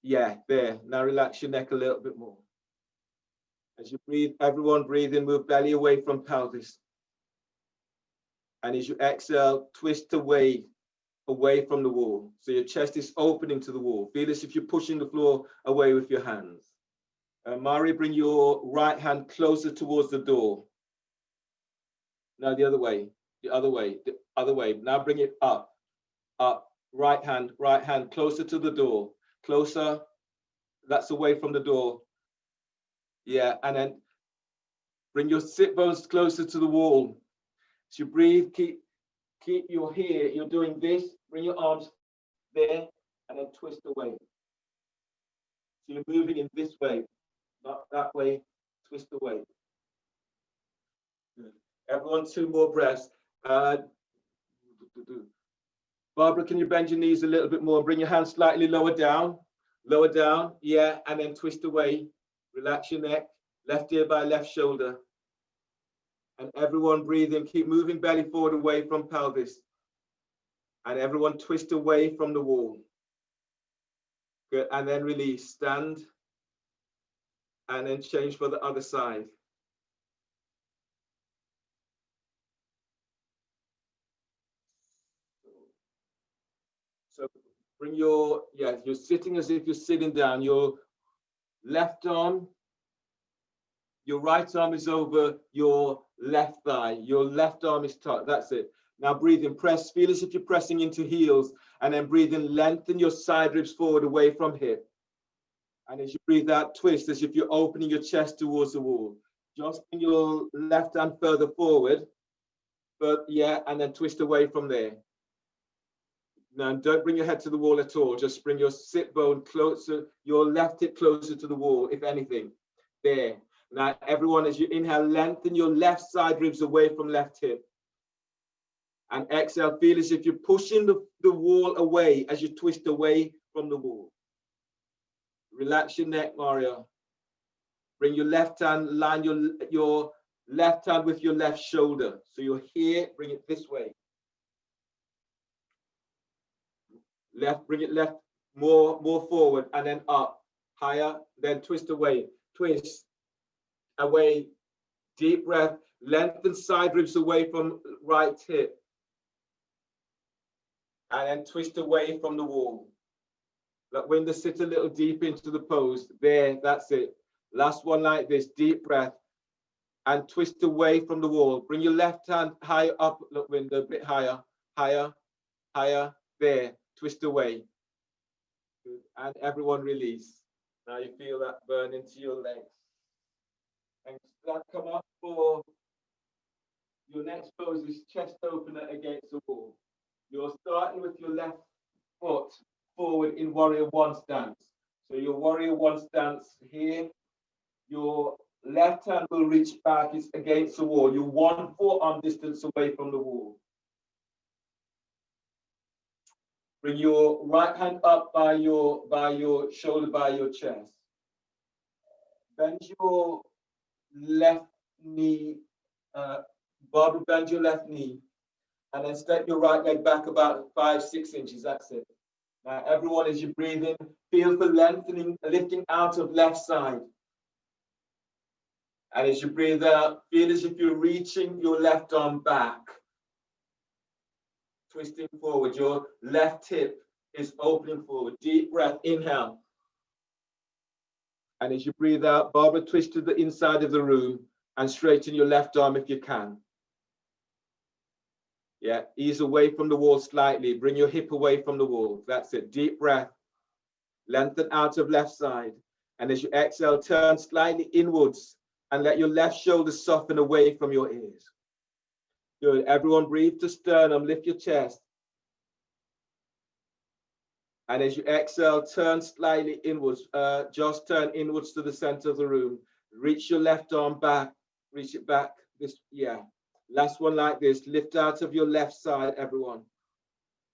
Yeah, there. Now relax your neck a little bit more. As you breathe, everyone breathe in, move belly away from pelvis. And as you exhale, twist away from the wall. So your chest is opening to the wall. Feel as if you're pushing the floor away with your hands. Mari, bring your right hand closer towards the door. Now the other way, the other way, the other way. Now bring it up, up. Right hand closer to the door. Closer. That's away from the door. Yeah, and then bring your sit bones closer to the wall. As you breathe, keep your here. You're doing this. Bring your arms there, and then twist away. So you're moving in this way, not that way. Twist away. Good. Everyone, 2 more breaths. Barbara, can you bend your knees a little bit more? Bring your hands slightly lower down. Lower down, yeah, and then twist away. Relax your neck, left ear by left shoulder. And everyone breathe in, keep moving belly forward away from pelvis. And everyone twist away from the wall. Good, and then release, stand. And then change for the other side. So bring your, yeah, you're sitting as if you're sitting down. Your left arm, your right arm is over your left thigh. Your left arm is tucked. That's it. Now breathe in, press, feel as if you're pressing into heels, and then breathe in, lengthen your side ribs forward away from hip. And as you breathe out, twist as if you're opening your chest towards the wall. Just bring your left hand further forward, but yeah, and then twist away from there. Now don't bring your head to the wall at all. Just bring your sit bone closer, your left hip closer to the wall, if anything. There. Now everyone, as you inhale, lengthen your left side ribs away from left hip. And exhale, feel as if you're pushing the wall away as you twist away from the wall. Relax your neck, Mario. Bring your left hand, line your left hand with your left shoulder. So you're here, bring it this way. Left, bring it left, more forward, and then up, higher, then twist away, twist away, deep breath, lengthen side ribs away from right hip, and then twist away from the wall. Let window sit a little deep into the pose. There, that's it. Last one like this, deep breath, and twist away from the wall. Bring your left hand higher up, look window, a bit higher, higher, higher, there, twist away. Good. And everyone release. Now you feel that burn into your legs. And that come up for your next pose is chest opener against the wall. You're starting with your left foot forward in warrior 1 stance. So your warrior 1 stance here, your left hand will reach back, it's against the wall. You're 1 forearm distance away from the wall. Bring your right hand up by your shoulder, by your chest. Bend your left knee, Barbara, bend your left knee, and then step your right leg back about 5-6 inches. That's it. Now, everyone, as you breathe in, feel for lengthening, lifting out of left side. And as you breathe out, feel as if you're reaching your left arm back. Twisting forward, your left hip is opening forward. Deep breath, inhale. And as you breathe out, Barbara, twist to the inside of the room and straighten your left arm if you can. Yeah, ease away from the wall slightly. Bring your hip away from the wall. That's it. Deep breath. Lengthen out of left side. And as you exhale, turn slightly inwards and let your left shoulder soften away from your ears. Good. Everyone breathe to sternum, lift your chest. And as you exhale, turn slightly inwards. Just turn inwards to the center of the room. Reach your left arm back. Reach it back. Yeah. Last one like this. Lift out of your left side, everyone.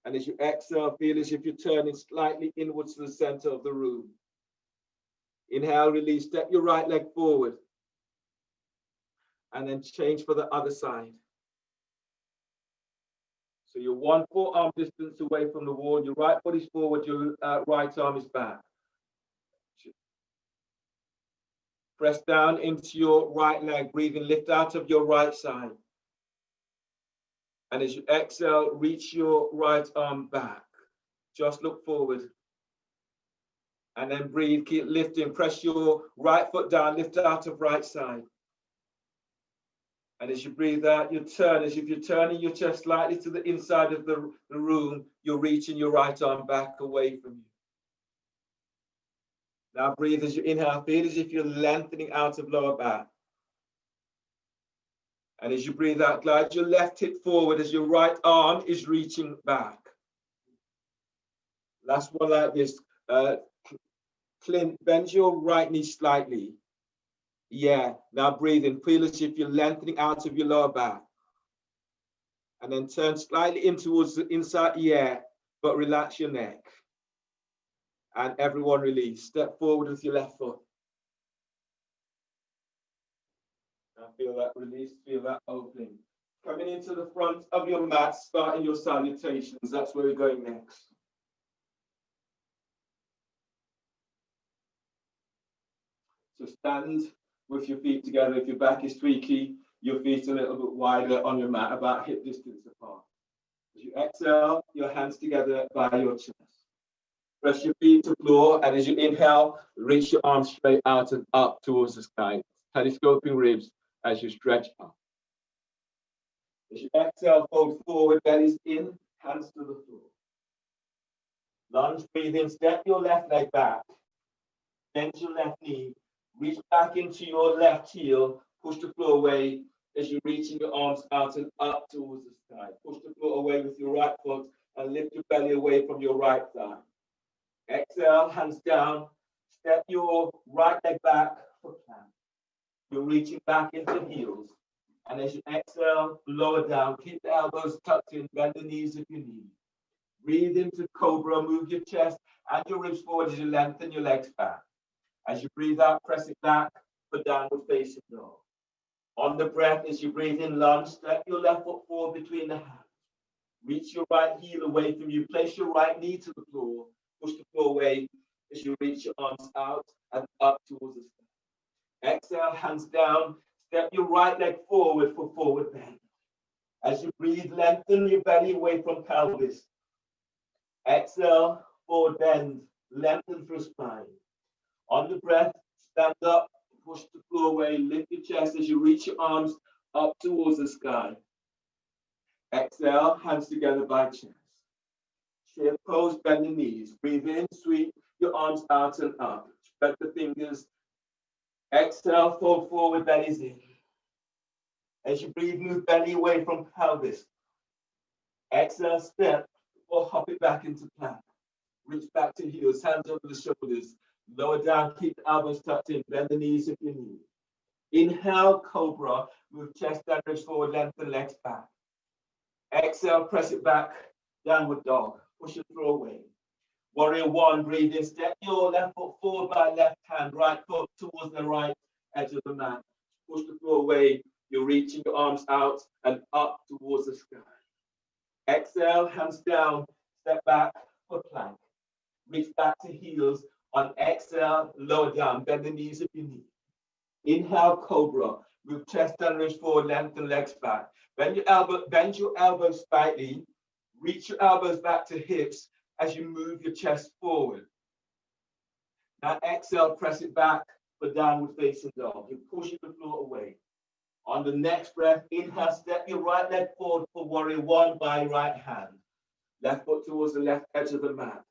And as you exhale, feel as if you're turning slightly inwards to the center of the room. Inhale, release. Step your right leg forward. And then change for the other side. So you're 1 forearm distance away from the wall. Your right foot is forward, your right arm is back. Press down into your right leg, breathing, lift out of your right side. And as you exhale, reach your right arm back. Just look forward. And then breathe, keep lifting, press your right foot down, lift out of right side. And as you breathe out, you turn, as if you're turning your chest slightly to the inside of the room, you're reaching your right arm back away from you. Now breathe as you inhale, feel as if you're lengthening out of lower back. And as you breathe out, glide your left hip forward as your right arm is reaching back. Last one like this. Clint, bend your right knee slightly. Yeah, now breathe in. Feel as if you're lengthening out of your lower back. And then turn slightly in towards the inside, yeah, but relax your neck. And everyone release. Step forward with your left foot. Now feel that release, feel that opening. Coming into the front of your mat, starting your salutations. That's where we're going next. So stand with your feet together. If your back is tweaky, your feet a little bit wider on your mat, about hip distance apart. As you exhale, your hands together by your chest. Press your feet to the floor, and as you inhale, reach your arms straight out and up towards the sky, telescoping ribs as you stretch up. As you exhale, fold forward, bellies in, hands to the floor. Lunge, breathe in, step your left leg back, bend your left knee, reach back into your left heel, push the floor away as you're reaching your arms out and up towards the sky. Push the floor away with your right foot and lift your belly away from your right thigh. Exhale, hands down, step your right leg back for plank. You're reaching back into heels. And as you exhale, lower down, keep the elbows tucked in, bend the knees if you need. Breathe into cobra, move your chest and your ribs forward as you lengthen your legs back. As you breathe out, press it back for downward facing dog. On the breath, as you breathe in, lunge, step your left foot forward between the hands. Reach your right heel away from you. Place your right knee to the floor. Push the floor away as you reach your arms out and up towards the sky. Exhale, hands down. Step your right leg forward for forward bend. As you breathe, lengthen your belly away from pelvis. Exhale, forward bend, lengthen through spine. On the breath, stand up, push the floor away, lift your chest as you reach your arms up towards the sky. Exhale, hands together by chest. Chair pose, bend the knees. Breathe in, sweep your arms out and up. Spread the fingers. Exhale, fold forward, bellies in. As you breathe, move belly away from pelvis. Exhale, step or hop it back into plank. Reach back to heels, hands over the shoulders. Lower down, keep the elbows tucked in, bend the knees if you need. Inhale, cobra, move chest and ribs forward, lengthen legs back. Exhale, press it back, downward dog, push it through away. Warrior one, breathe in, step your left foot forward by left hand, right foot towards the right edge of the mat. Push the floor away, you're reaching your arms out and up towards the sky. Exhale, hands down, step back for plank. Reach back to heels. On exhale, lower down, bend the knees if you need. Inhale, cobra. Move chest and ribs forward, lengthen legs back. Bend your elbows slightly. Reach your elbows back to hips as you move your chest forward. Now exhale, press it back for downward facing dog. You're pushing the floor away. On the next breath, inhale, step your right leg forward for warrior one by right hand. Left foot towards the left edge of the mat.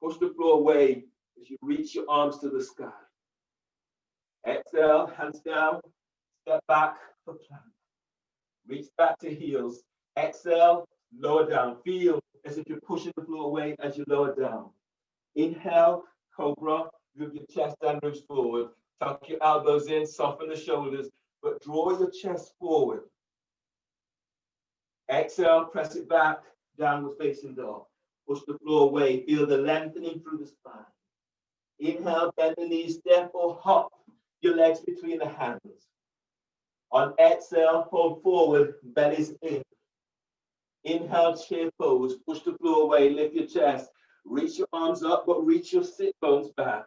Push the floor away as you reach your arms to the sky. Exhale, hands down, step back for plank. Reach back to heels. Exhale, lower down. Feel as if you're pushing the floor away as you lower down. Inhale, cobra, move your chest and ribs forward. Tuck your elbows in, soften the shoulders, but draw your chest forward. Exhale, press it back, downward facing dog. Push the floor away, feel the lengthening through the spine. Inhale, bend the knees, step or hop your legs between the hands. On exhale, fold forward, bellies in. Inhale, chair pose, push the floor away, lift your chest. Reach your arms up, but reach your sit bones back.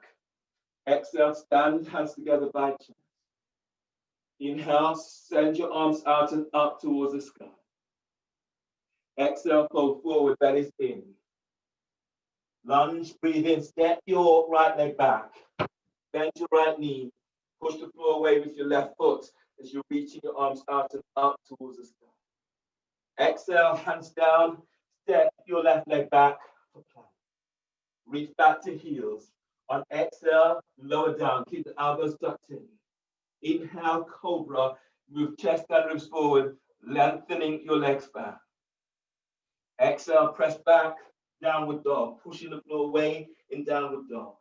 Exhale, stand, hands together by chest. Inhale, send your arms out and up towards the sky. Exhale, fold forward, belly's in. Lunge, breathe in, step your right leg back. Bend your right knee. Push the floor away with your left foot as you're reaching your arms out and up towards the sky. Exhale, hands down, step your left leg back for plank. Reach back to heels. On exhale, lower down, keep the elbows tucked in. Inhale, cobra, move chest and ribs forward, lengthening your legs back. Exhale, press back, downward dog, pushing the floor away in downward dog.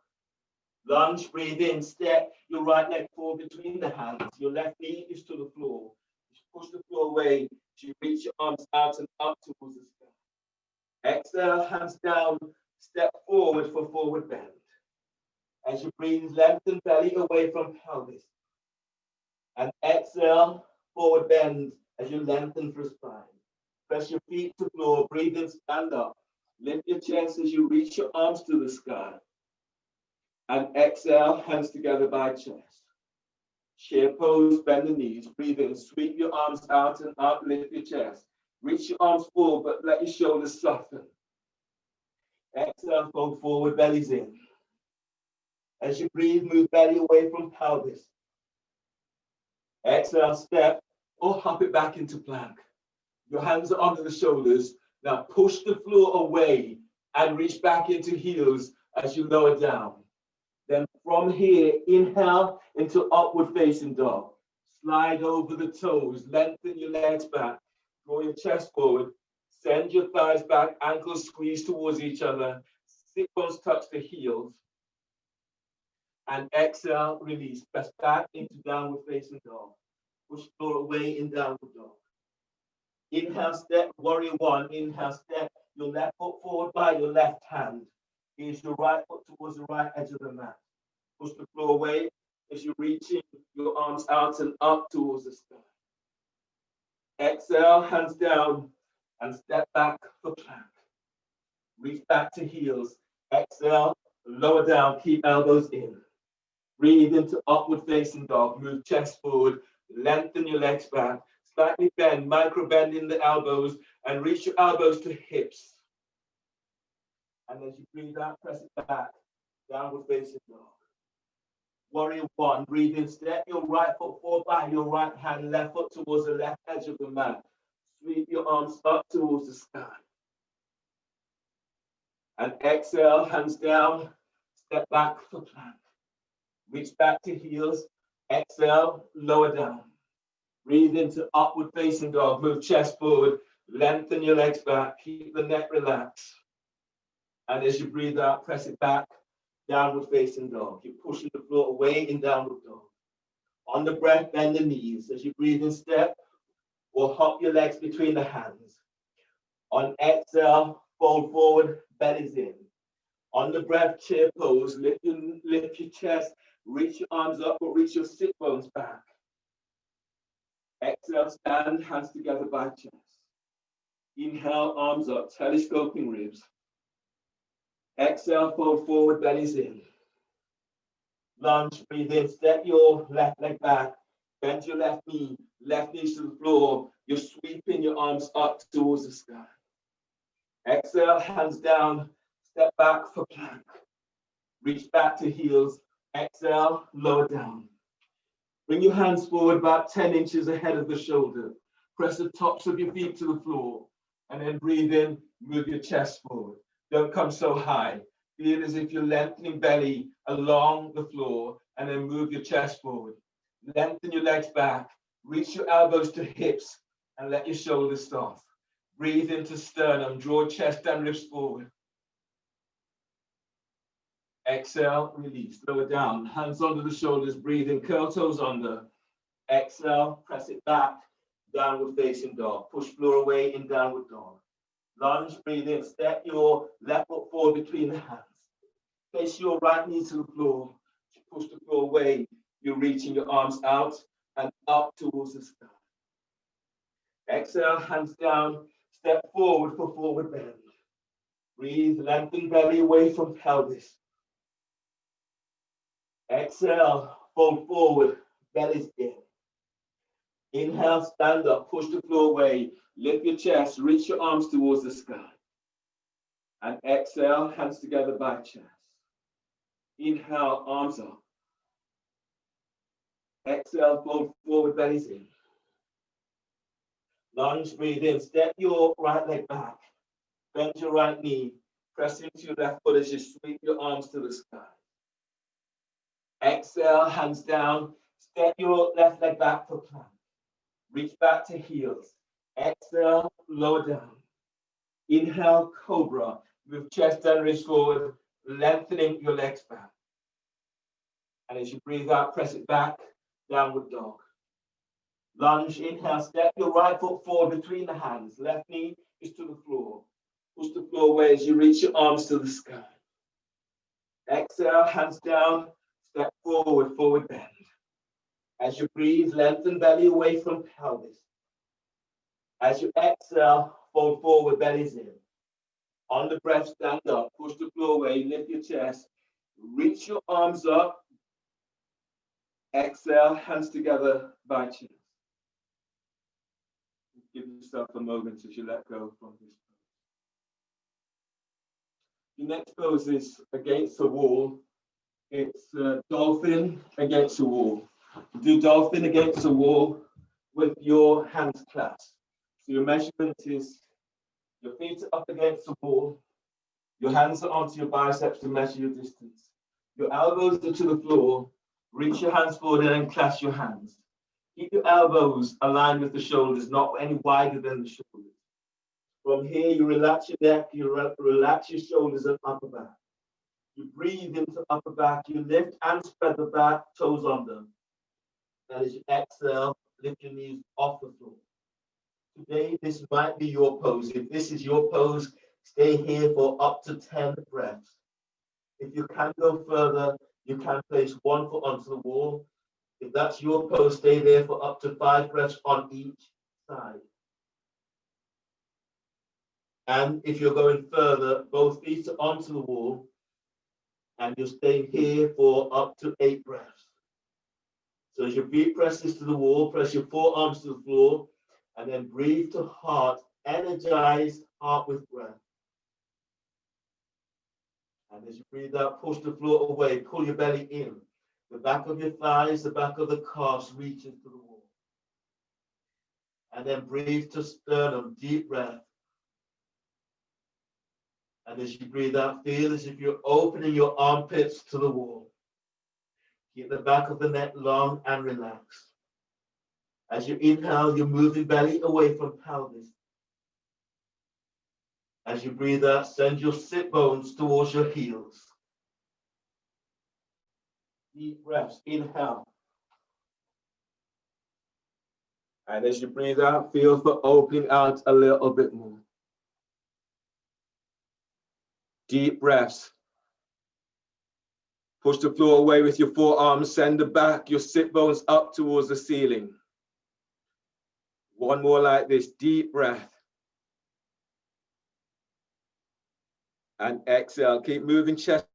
Lunge, breathe in, step your right leg forward between the hands. Your left knee is to the floor. Push the floor away to reach your arms out and up towards the sky. Exhale, hands down, step forward for forward bend. As you breathe, lengthen belly away from pelvis. And exhale, forward bend as you lengthen for spine. Press your feet to floor, breathe in, stand up. Lift your chest as you reach your arms to the sky. And exhale, hands together by chest. Chair pose, bend the knees, breathe in, sweep your arms out and up, lift your chest. Reach your arms forward, but let your shoulders soften. Exhale, fold forward, belly's in. As you breathe, move belly away from pelvis. Exhale, step or hop it back into plank. Your hands are under the shoulders. Now push the floor away and reach back into heels as you lower down. Then from here, inhale into upward facing dog. Slide over the toes, lengthen your legs back, draw your chest forward, send your thighs back, ankles squeeze towards each other, sit bones touch the heels. And exhale, release, press back into downward facing dog. Push floor away in downward dog. Inhale, step, warrior one. Inhale, step your left foot forward by your left hand. Is your right foot towards the right edge of the mat. Push the floor away as you're reaching your arms out and up towards the sky. Exhale, hands down, and step back for plank. Reach back to heels. Exhale, lower down, keep elbows in. Breathe into upward facing dog. Move chest forward, lengthen your legs back. Slightly bend, micro bend in the elbows, and reach your elbows to hips. And as you breathe out, press it back, downward facing dog. Warrior one, breathe in, step your right foot forward by your right hand, left foot towards the left edge of the mat. Sweep your arms up towards the sky. And exhale, hands down, step back for plank. Reach back to heels, exhale, lower down. Breathe into upward facing dog, move chest forward, lengthen your legs back, keep the neck relaxed. And as you breathe out, press it back, downward facing dog. You're pushing the floor away in downward dog. On the breath, bend the knees. As you breathe in, step or hop your legs between the hands. On exhale, fold forward, belly's in. On the breath, chair pose, lift your chest, reach your arms up or reach your sit bones back. Exhale, stand, hands together by chest. Inhale, arms up, telescoping ribs. Exhale, fold forward, belly's in. Lunge, breathe in, step your left leg back, bend your left knee to the floor. You're sweeping your arms up towards the sky. Exhale, hands down, step back for plank. Reach back to heels. Exhale, lower down. Bring your hands forward about 10 inches ahead of the shoulder. Press the tops of your feet to the floor. And then breathe in, move your chest forward. Don't come so high. Feel as if you're lengthening belly along the floor and then move your chest forward. Lengthen your legs back. Reach your elbows to hips and let your shoulders soft. Breathe into sternum. Draw chest and ribs forward. Exhale, release, lower down, hands under the shoulders, breathe in, curl toes under. Exhale, press it back, downward facing dog. Push floor away in downward dog. Lunge, breathe in, step your left foot forward between the hands. Place your right knee to the floor. Push the floor away. You're reaching your arms out and up towards the sky. Exhale, hands down, step forward for forward bend. Breathe, lengthen belly away from pelvis. Exhale, fold forward, belly's in. Inhale, stand up, push the floor away, lift your chest, reach your arms towards the sky. And exhale, hands together, back chest. Inhale, arms up. Exhale, fold forward, bellies in. Lunge, breathe in. Step your right leg back. Bend your right knee. Press into your left foot as you sweep your arms to the sky. Exhale, hands down. Step your left leg back for plank. Reach back to heels. Exhale, lower down. Inhale, cobra. Move chest and wrist forward, lengthening your legs back. And as you breathe out, press it back, downward dog. Lunge, inhale, step your right foot forward between the hands. Left knee is to the floor. Push the floor away as you reach your arms to the sky. Exhale, hands down, step forward, forward bend. As you breathe, lengthen belly away from pelvis. As you exhale, fold forward, bellies in. On the breath, stand up, push the floor away, lift your chest, reach your arms up. Exhale, hands together, by chest. Give yourself a moment as you let go from this pose. Your next pose is against the wall. It's dolphin against the wall. Do dolphin against the wall with your hands clasped. So your measurement is your feet are up against the wall. Your hands are onto your biceps to measure your distance. Your elbows are to the floor. Reach your hands forward and then clasp your hands. Keep your elbows aligned with the shoulders, not any wider than the shoulders. From here, you relax your neck, you relax your shoulders and upper back. You breathe into upper back, you lift and spread the back, toes under. And as you exhale, lift your knees off the floor. Today, this might be your pose. If this is your pose, stay here for up to 10 breaths. If you can go further, you can place one foot onto the wall. If that's your pose, stay there for up to 5 breaths on each side. And if you're going further, both feet are onto the wall, and you're staying here for up to 8 breaths. So as your feet presses to the wall, press your forearms to the floor, and then breathe to heart, energize heart with breath. And as you breathe out, push the floor away, pull your belly in. The back of your thighs, the back of the calves reaches to the wall. And then breathe to sternum, deep breath. And as you breathe out, feel as if you're opening your armpits to the wall. Keep the back of the neck long and relaxed. As you inhale, you're moving belly away from pelvis. As you breathe out, send your sit bones towards your heels. Deep breaths, inhale. And as you breathe out, feel for opening out a little bit more. Deep breaths. Push the floor away with your forearms, send the back, your sit bones up towards the ceiling. One more like this, deep breath. And exhale, keep moving chest.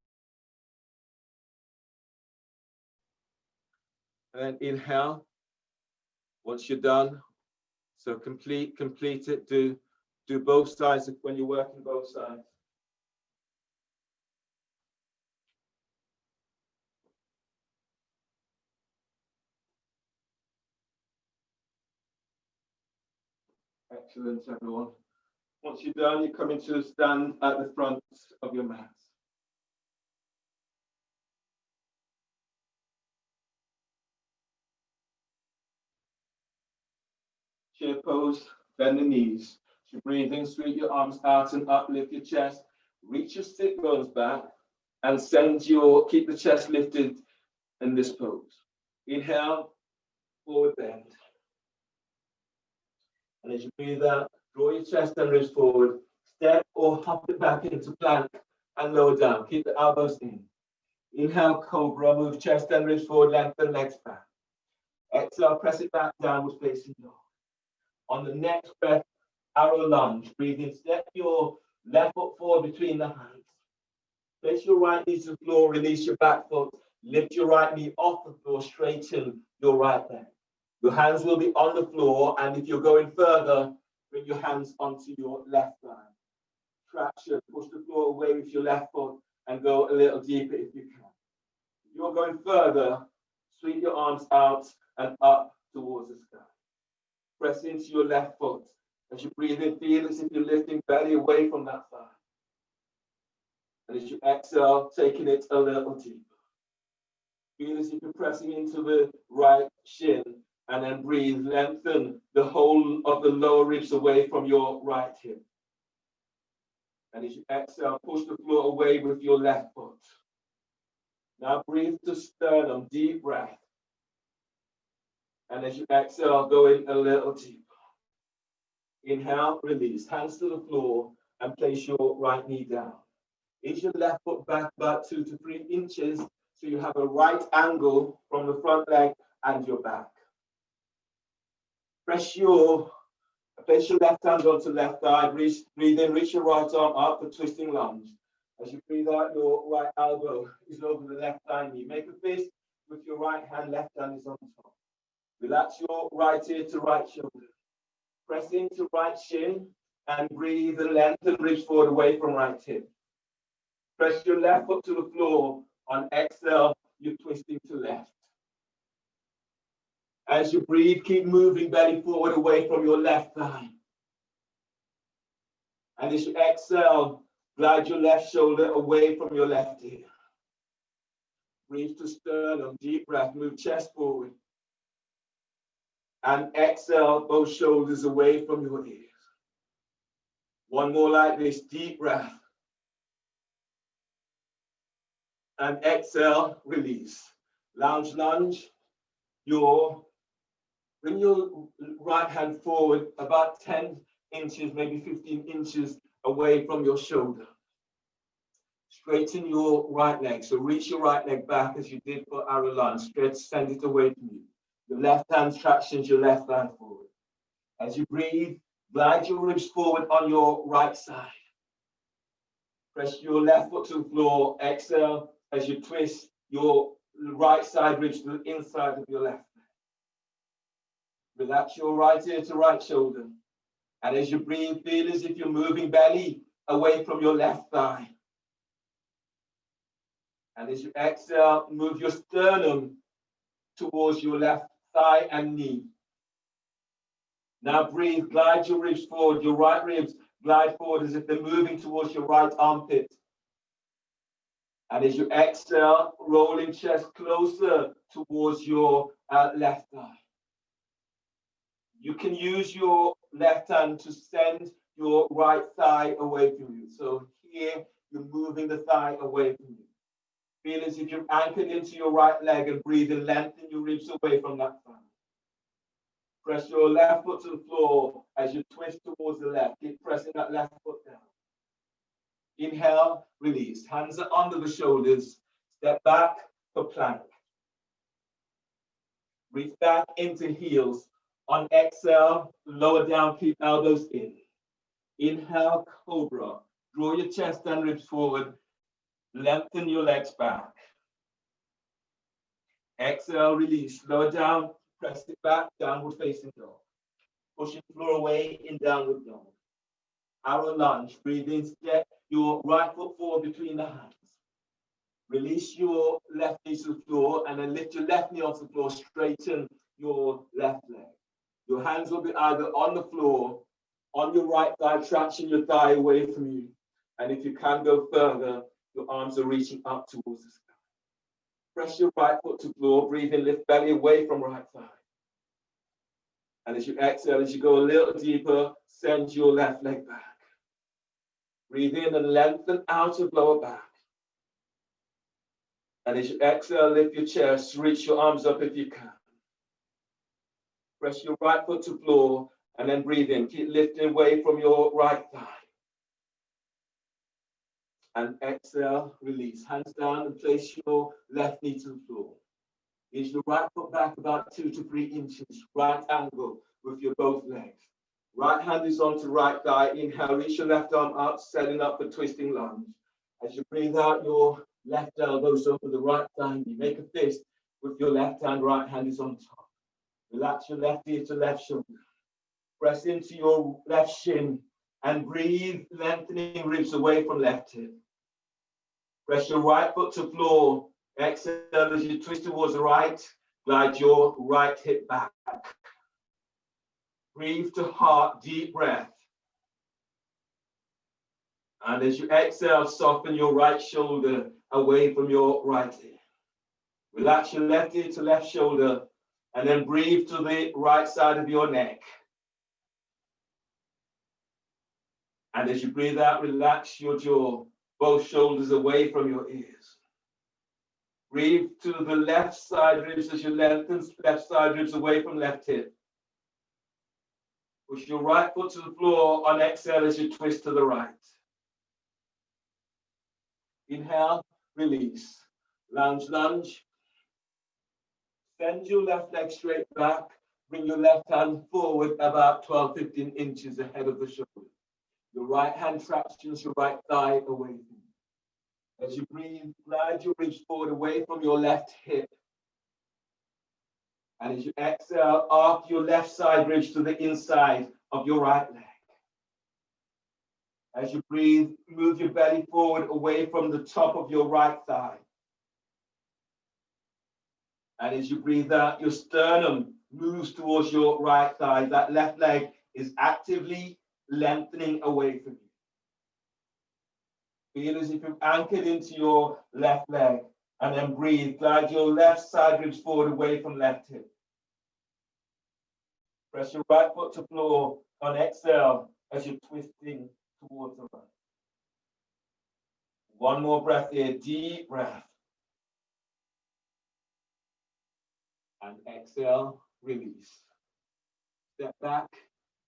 And then inhale. Once you're done, so complete it. Do both sides when you're working both sides. Excellent, everyone. Once you're done, you come into a stand at the front of your mat. Chair pose, bend the knees. So you're breathing, sweep your arms out and up, lift your chest, reach your sit bones back, and keep the chest lifted in this pose. Inhale, forward bend. And as you breathe out, draw your chest and ribs forward, step or hop it back into plank and lower down. Keep the elbows in. Inhale, cobra, move chest and ribs forward, lengthen legs back. Exhale, press it back, downward facing dog. On the next breath, arrow lunge. Breathe in, step your left foot forward between the hands. Place your right knee to the floor, release your back foot. Lift your right knee off the floor, straighten your right leg. Your hands will be on the floor, and if you're going further, bring your hands onto your left thigh. Traction, push the floor away with your left foot and go a little deeper if you can. If you're going further, sweep your arms out and up towards the sky. Press into your left foot. As you breathe in, feel as if you're lifting belly away from that thigh. And as you exhale, taking it a little deeper. Feel as if you're pressing into the right shin, and then breathe, lengthen the whole of the lower ribs away from your right hip. And as you exhale, push the floor away with your left foot. Now breathe to sternum, deep breath. And as you exhale, go in a little deeper. Inhale, release, hands to the floor, and place your right knee down. Inch your left foot back about 2 to 3 inches, so you have a right angle from the front leg and your back. Place your left hand onto left thigh, breathe in, reach your right arm up for twisting lunge. As you breathe out, your right elbow is over the left thigh knee. Make a fist with your right hand, left hand is on top. Relax your right ear to right shoulder. Press into right shin and breathe and lengthen ribs forward away from right hip. Press your left foot to the floor. On exhale, you're twisting to left. As you breathe, keep moving belly forward away from your left thigh. And as you exhale, glide your left shoulder away from your left ear. Breathe to sternum, deep breath, move chest forward. And exhale, both shoulders away from your ears. One more like this, deep breath. And exhale, release. Lounge lunge. Bring your right hand forward about 10 inches, maybe 15 inches away from your shoulder. Straighten your right leg. So reach your right leg back as you did for arrow lunge. Stretch, send it away from you. Your left hand tractions your left hand forward. As you breathe, glide your ribs forward on your right side. Press your left foot to the floor. Exhale as you twist your right side ribs to the inside of your left. Relax your right ear to right shoulder. And as you breathe, feel as if you're moving belly away from your left thigh. And as you exhale, move your sternum towards your left thigh and knee. Now breathe, glide your ribs forward. Your right ribs glide forward as if they're moving towards your right armpit. And as you exhale, rolling chest closer towards your left thigh. You can use your left hand to send your right thigh away from you. So here, you're moving the thigh away from you. Feel as if you're anchored into your right leg and breathe and lengthen your ribs away from that thigh. Press your left foot to the floor as you twist towards the left. Keep pressing that left foot down. Inhale, release. Hands are under the shoulders. Step back for plank. Reach back into heels. On exhale, lower down, keep elbows in. Inhale, cobra. Draw your chest and ribs forward. Lengthen your legs back. Exhale, release. Lower down, press it back, downward facing dog. Pushing floor away in downward dog. Arrow lunge. Breathe in, step your right foot forward between the hands. Release your left knee to the floor and then lift your left knee off the floor. Straighten your left leg. Your hands will be either on the floor, on your right thigh, traction your thigh away from you. And if you can go further, your arms are reaching up towards the sky. Press your right foot to the floor, breathe in, lift belly away from right thigh. And as you exhale, as you go a little deeper, send your left leg back. Breathe in and lengthen out of lower back. And as you exhale, lift your chest, reach your arms up if you can. Press your right foot to the floor and then breathe in. Keep lifting away from your right thigh. And exhale, release. Hands down and place your left knee to the floor. Inch your right foot back about 2 to 3 inches. Right angle with your both legs. Right hand is onto right thigh. Inhale, reach your left arm up, setting up for twisting lunge. As you breathe out, your left elbows over the right thigh. You make a fist with your left hand, right hand is on top. Relax your left ear to left shoulder. Press into your left shin and breathe, lengthening ribs away from left hip. Press your right foot to floor. Exhale as you twist towards the right. Glide your right hip back. Breathe to heart, deep breath. And as you exhale, soften your right shoulder away from your right ear. Relax your left ear to left shoulder, and then breathe to the right side of your neck. And as you breathe out, relax your jaw, both shoulders away from your ears. Breathe to the left side ribs as you lengthen left side ribs away from left hip. Push your right foot to the floor on exhale as you twist to the right. Inhale, release. Lunge, lunge. Send your left leg straight back. Bring your left hand forward about 12-15 inches ahead of the shoulder. Your right hand tractions your right thigh away from you. As you breathe, glide your ribs forward away from your left hip. And as you exhale, arc your left side ribs to the inside of your right leg. As you breathe, move your belly forward away from the top of your right thigh. And as you breathe out, your sternum moves towards your right thigh. That left leg is actively lengthening away from you. Feel as if you've anchored into your left leg. And then breathe. Glide your left side ribs forward away from left hip. Press your right foot to floor on exhale as you're twisting towards the right. One more breath here. Deep breath. And exhale, release. Step back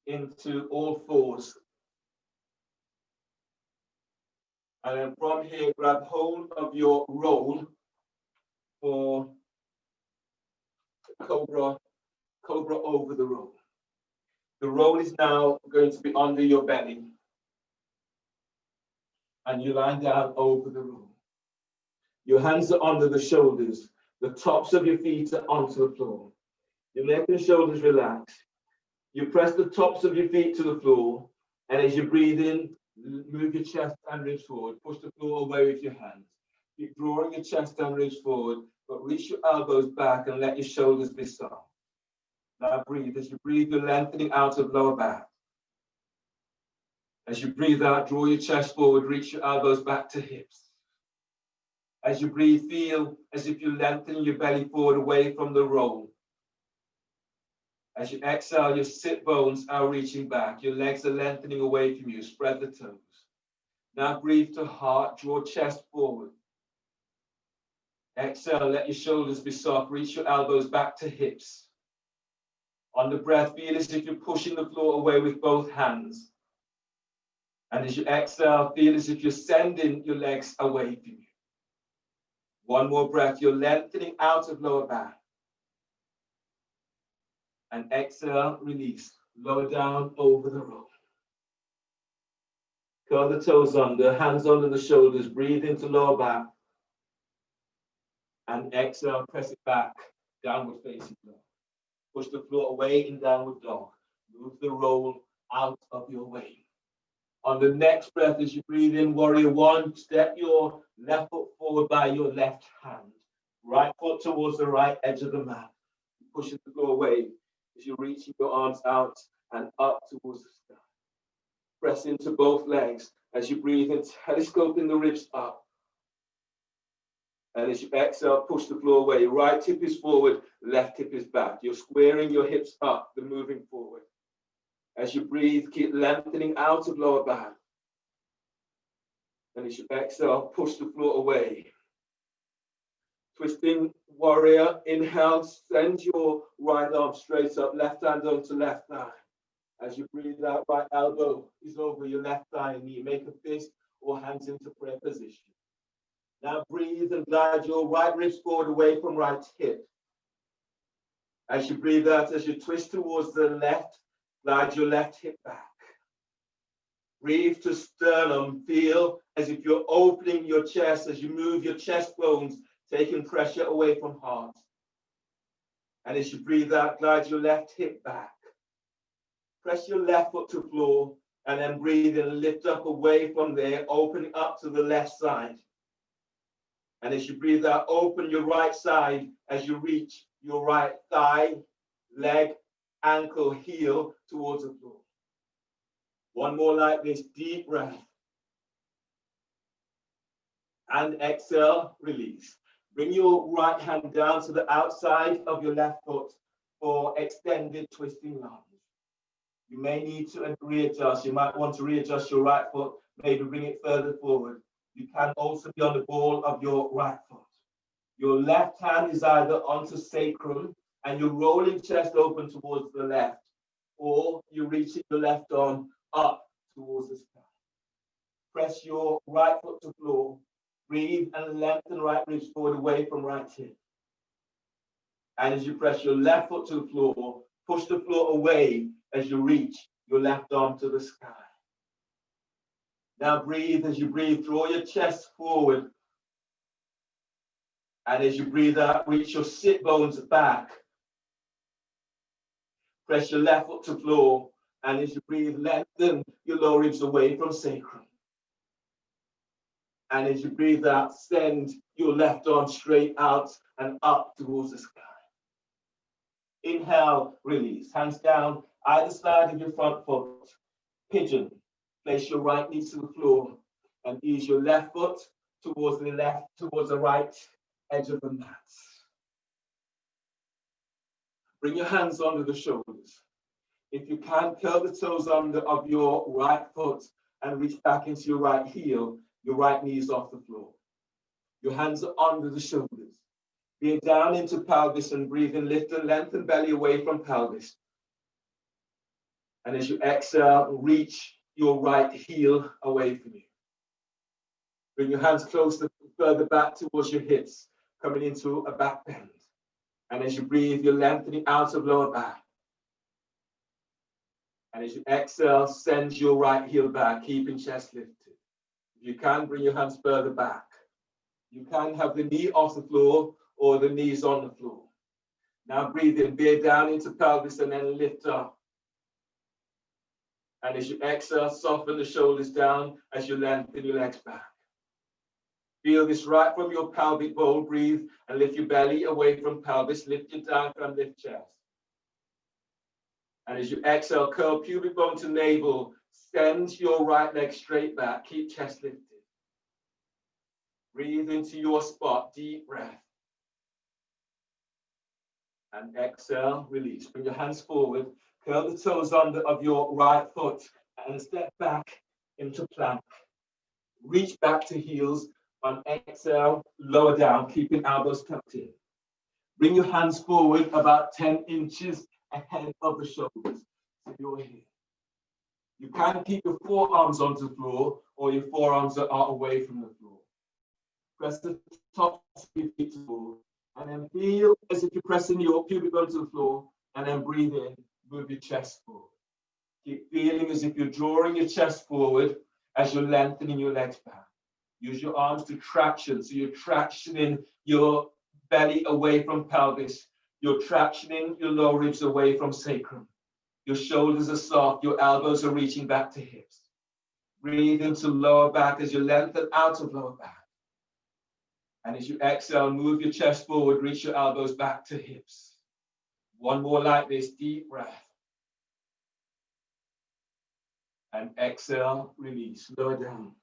into all fours. And then from here, grab hold of your roll for cobra over the roll. The roll is now going to be under your belly. And you lie down over the roll. Your hands are under the shoulders. The tops of your feet are onto the floor. Your neck and shoulders relax. You press the tops of your feet to the floor. And as you breathe in, move your chest and ribs forward. Push the floor away with your hands. Keep drawing your chest and ribs forward, but reach your elbows back and let your shoulders be soft. Now breathe. As you breathe, you're lengthening out of lower back. As you breathe out, draw your chest forward, reach your elbows back to hips. As you breathe, feel as if you're lengthening your belly forward away from the roll. As you exhale, your sit bones are reaching back. Your legs are lengthening away from you. Spread the toes. Now breathe to heart, draw chest forward. Exhale, let your shoulders be soft. Reach your elbows back to hips. On the breath, feel as if you're pushing the floor away with both hands. And as you exhale, feel as if you're sending your legs away from you. One more breath. You're lengthening out of lower back. And exhale, release. Lower down over the roll. Curl the toes under, hands under the shoulders. Breathe into lower back. And exhale, press it back. Downward facing dog. Push the floor away in downward dog. Move the roll out of your way. On the next breath, as you breathe in, warrior one, step your left foot forward by your left hand. Right foot towards the right edge of the mat. Pushing the floor away as you reach your arms out and up towards the sky. Press into both legs as you breathe in, telescoping the ribs up. And as you exhale, push the floor away. Right hip is forward, left hip is back. You're squaring your hips up, they're moving forward. As you breathe, keep lengthening out of lower back. And as you exhale, push the floor away. Twisting warrior, inhale, send your right arm straight up, left hand onto left thigh. As you breathe out, right elbow is over your left thigh and knee. Make a fist or hands into prayer position. Now breathe and glide your right ribs forward away from right hip. As you breathe out, as you twist towards the left, glide your left hip back. Breathe to sternum. Feel as if you're opening your chest as you move your chest bones, taking pressure away from heart. And as you breathe out, glide your left hip back. Press your left foot to the floor, and then breathe in and lift up away from there, opening up to the left side. And as you breathe out, open your right side as you reach your right thigh, leg, ankle, heel towards the floor. One more like this, deep breath. And exhale, release. Bring your right hand down to the outside of your left foot for extended twisting lunge. You may need to readjust. You might want to readjust your right foot, maybe bring it further forward. You can also be on the ball of your right foot. Your left hand is either onto sacrum and you're rolling chest open towards the left, or you're reaching your left arm up towards the sky. Press your right foot to floor. Breathe and lengthen right ribs forward away from right hip. And as you press your left foot to the floor, push the floor away as you reach your left arm to the sky. Now breathe. As you breathe, draw your chest forward. And as you breathe out, reach your sit bones back. Press your left foot to floor. And as you breathe, lengthen your lower ribs away from sacrum. And as you breathe out, send your left arm straight out and up towards the sky. Inhale, release. Hands down, either side of your front foot. Pigeon. Place your right knee to the floor and ease your left foot towards the right edge of the mat. Bring your hands under the shoulders. If you can, curl the toes under of your right foot and reach back into your right heel. Your right knee is off the floor. Your hands are under the shoulders. Breathe down into pelvis and breathe in, lift and lengthen belly away from pelvis. And as you exhale, reach your right heel away from you. Bring your hands closer, further back towards your hips, coming into a back bend. And as you breathe, you're lengthening out of lower back. And as you exhale, send your right heel back, keeping chest lifted. If you can, bring your hands further back. You can have the knee off the floor or the knees on the floor. Now breathe in, bear down into pelvis and then lift up. And as you exhale, soften the shoulders down as you lengthen your legs back. Feel this right from your pelvic bowl. Breathe and lift your belly away from pelvis. Lift your diaphragm, lift chest. And as you exhale, curl pubic bone to navel. Send your right leg straight back. Keep chest lifted. Breathe into your spot. Deep breath. And exhale, release. Bring your hands forward. Curl the toes under of your right foot and step back into plank. Reach back to heels. On exhale, lower down, keeping elbows tucked in. Bring your hands forward about 10 inches ahead of the shoulders. So you're here. You can keep your forearms onto the floor or your forearms are away from the floor. Press the top of your feet forward and then feel as if you're pressing your pubic bone to the floor and then breathe in, move your chest forward. Keep feeling as if you're drawing your chest forward as you're lengthening your legs back. Use your arms to traction. So you're tractioning your belly away from pelvis. You're tractioning your lower ribs away from sacrum. Your shoulders are soft. Your elbows are reaching back to hips. Breathe into lower back as you lengthen out of lower back. And as you exhale, move your chest forward. Reach your elbows back to hips. One more like this. Deep breath. And exhale, release. Lower down.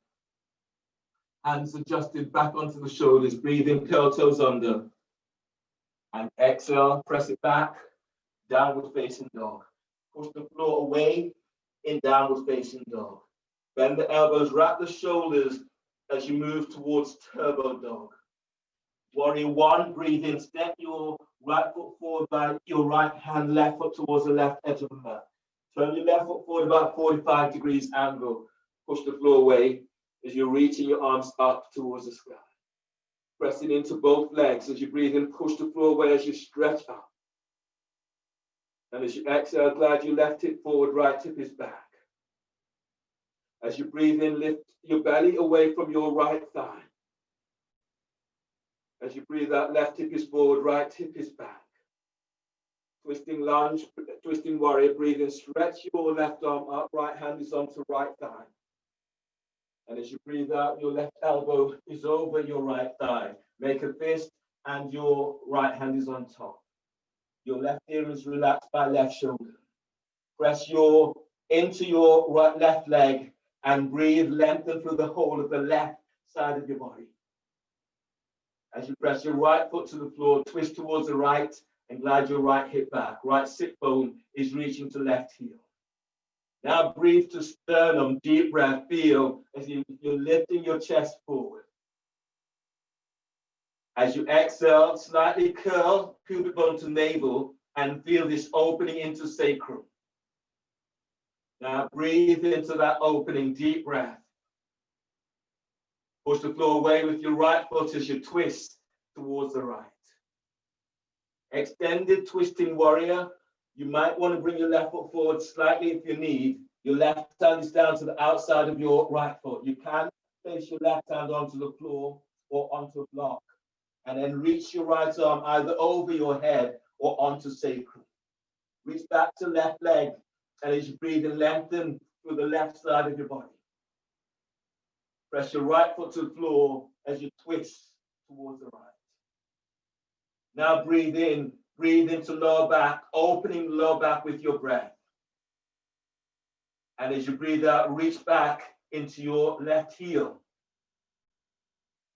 Hands adjusted back onto the shoulders. Breathe in, curl toes under. And exhale, press it back. Downward facing dog. Push the floor away in downward facing dog. Bend the elbows, wrap the shoulders as you move towards turbo dog. Warrior one, breathe in. Step your right foot forward by your right hand, left foot towards the left edge of the mat. Turn your left foot forward about 45 degrees angle. Push the floor away as you're reaching your arms up towards the sky. Pressing into both legs as you breathe in, push the floor away as you stretch up. And as you exhale, glide your left hip forward, right hip is back. As you breathe in, lift your belly away from your right thigh. As you breathe out, left hip is forward, right hip is back. Twisting lunge, twisting warrior, breathing, stretch your left arm up, right hand is onto right thigh. And as you breathe out, your left elbow is over your right thigh. Make a fist and your right hand is on top. Your left ear is relaxed by left shoulder. Press into your left leg and breathe, lengthen through the whole of the left side of your body. As you press your right foot to the floor, twist towards the right and glide your right hip back. Right sit bone is reaching to left heel. Now breathe to sternum, deep breath, feel as you're lifting your chest forward. As you exhale, slightly curl pubic bone to navel and feel this opening into sacrum. Now breathe into that opening, deep breath. Push the floor away with your right foot as you twist towards the right. Extended twisting warrior. You might want to bring your left foot forward slightly if you need. Your left hand is down to the outside of your right foot. You can place your left hand onto the floor or onto a block. And then reach your right arm either over your head or onto sacrum. Reach back to left leg. And as you breathe and lengthen through the left side of your body. Press your right foot to the floor as you twist towards the right. Now breathe into lower back, opening the lower back with your breath. And as you breathe out, reach back into your left heel.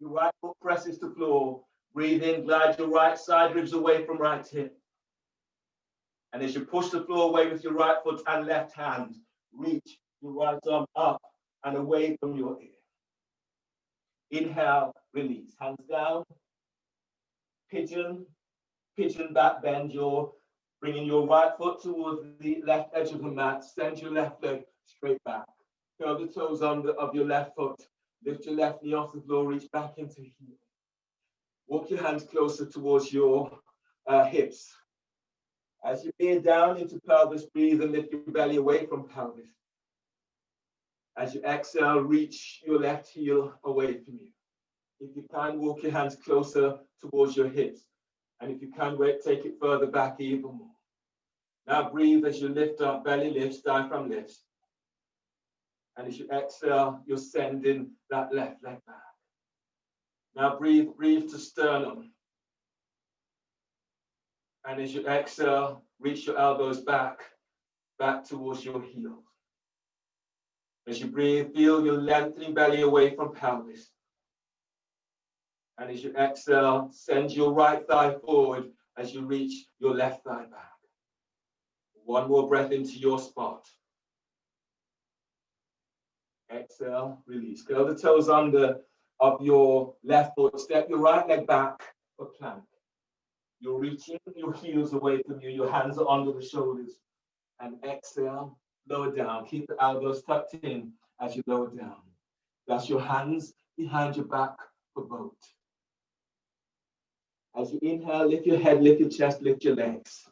Your right foot presses the floor. Breathe in, glide your right side ribs away from right hip. And as you push the floor away with your right foot and left hand, reach your right arm up and away from your ear. Inhale, release. Hands down. Pigeon back, bend bringing your right foot towards the left edge of the mat. Send your left leg straight back. Curl the toes of your left foot. Lift your left knee off the floor, reach back into heel. Walk your hands closer towards your hips. As you veer down into pelvis, breathe and lift your belly away from pelvis. As you exhale, reach your left heel away from you. If you can, walk your hands closer towards your hips. And if you can, take it further back even more. Now breathe as you lift up, belly lifts, diaphragm lifts. And as you exhale, you're sending that left leg back. Now breathe to sternum. And as you exhale, reach your elbows back towards your heels. As you breathe, feel your lengthening belly away from pelvis. And as you exhale, send your right thigh forward as you reach your left thigh back. One more breath into your spot. Exhale, release. Curl the toes under of your left foot. Step your right leg back for plank. You're reaching your heels away from you. Your hands are under the shoulders. And exhale, lower down. Keep the elbows tucked in as you lower down. That's your hands behind your back for boat. As you inhale, lift your head, lift your chest, lift your legs.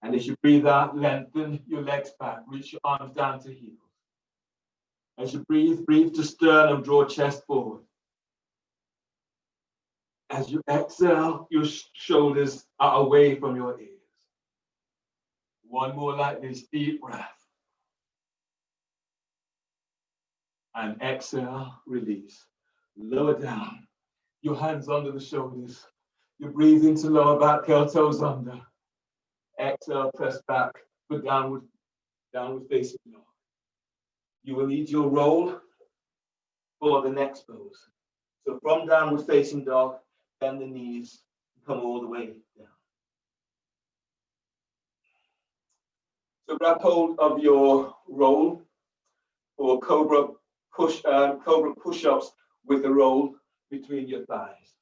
And as you breathe out, lengthen your legs back. Reach your arms down to heels. As you breathe to sternum, draw chest forward. As you exhale, your shoulders are away from your ears. One more like this, deep breath. And exhale, release. Lower down. Your hands under the shoulders. You breathe into lower back, curl toes under. Exhale, press back for downward facing dog. You will need your roll for the next pose. So from downward facing dog, bend the knees, come all the way down. So grab hold of your roll for cobra push-ups with the roll between your thighs.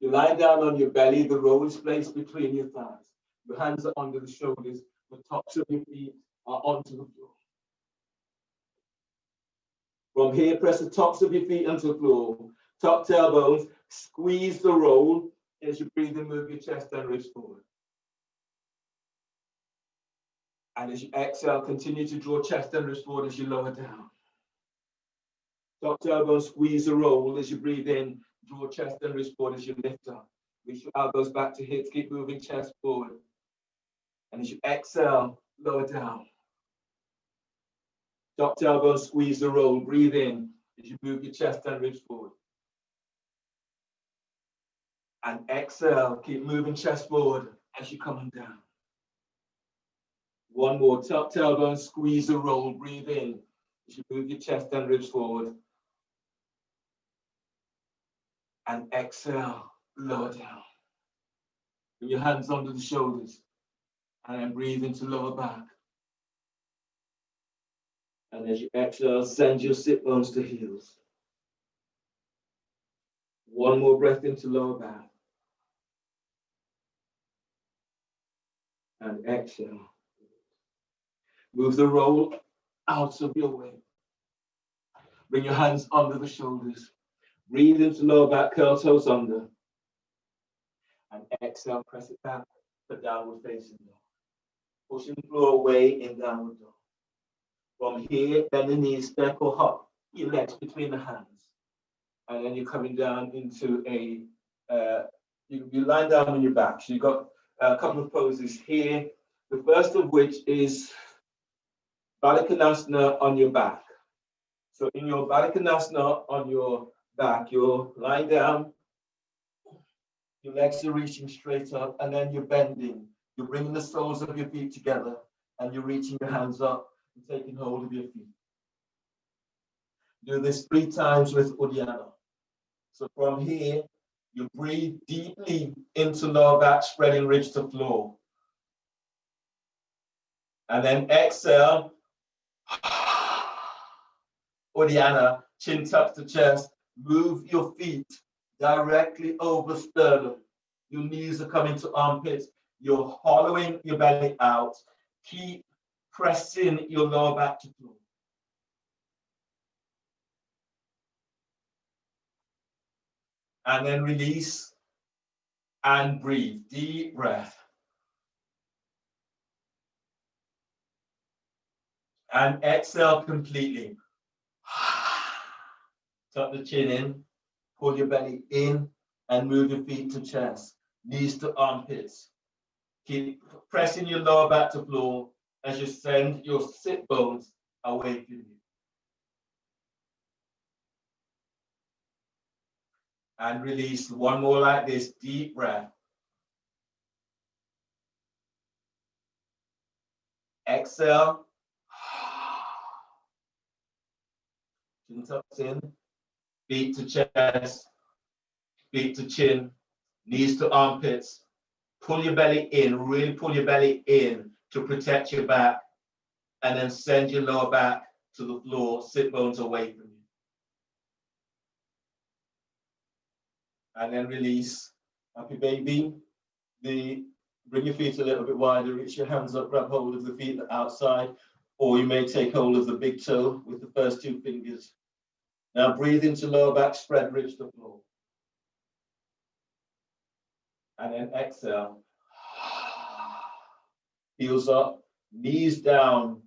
You lie down on your belly, the roll is placed between your thighs. Your hands are under the shoulders, the tops of your feet are onto the floor. From here, press the tops of your feet onto the floor. Top tailbones, squeeze the roll as you breathe and move your chest and ribs forward. And as you exhale, continue to draw chest and ribs forward as you lower down. Top tailbone, squeeze the roll as you breathe in, draw chest and ribs forward as you lift up. Reach your elbows back to hips, keep moving chest forward. And as you exhale, lower down. Top tailbone, squeeze the roll. Breathe in as you move your chest and ribs forward. And exhale, keep moving chest forward as you're coming down. One more, top tailbone, squeeze the roll. Breathe in as you move your chest and ribs forward. And exhale, lower down. Bring your hands under the shoulders. And then breathe into lower back. And as you exhale, send your sit bones to heels. One more breath into lower back. And exhale. Move the roll out of your way. Bring your hands under the shoulders. Breathe into lower back, curl toes under. And exhale, press it back for downward facing dog. Pushing the floor away in downward dog. From here, bend the knees, step or hop your legs between the hands. And then you're coming down into a, you lie down on your back. So you've got a couple of poses here. The first of which is Baddha Konasana on your back. So in your Baddha Konasana on your back, you're lying down, your legs are reaching straight up, and then you're bending. You're bringing the soles of your feet together, and you're reaching your hands up and taking hold of your feet. Do this 3 times with Uddiyana. So from here, you breathe deeply into lower back, spreading ribs to floor. And then exhale. Uddiyana, chin tucks to chest. Move your feet directly over sternum. Your knees are coming to armpits. You're hollowing your belly out. Keep pressing your lower back to floor. And then release and breathe. Deep breath. And exhale completely. Tuck the chin in, pull your belly in, and move your feet to chest, knees to armpits. Keep pressing your lower back to floor as you send your sit bones away from you. And release. One more like this, deep breath. Exhale. Chin tucks in, feet to chest, feet to chin, knees to armpits. Pull your belly in, really pull your belly in to protect your back, and then send your lower back to the floor, sit bones away from you. And then release. Happy baby. Bring your feet a little bit wider, reach your hands up, grab hold of the feet outside, or you may take hold of the big toe with the first 2 fingers. Now breathe into lower back, spread ribs to floor. And then exhale. Heels up, knees down.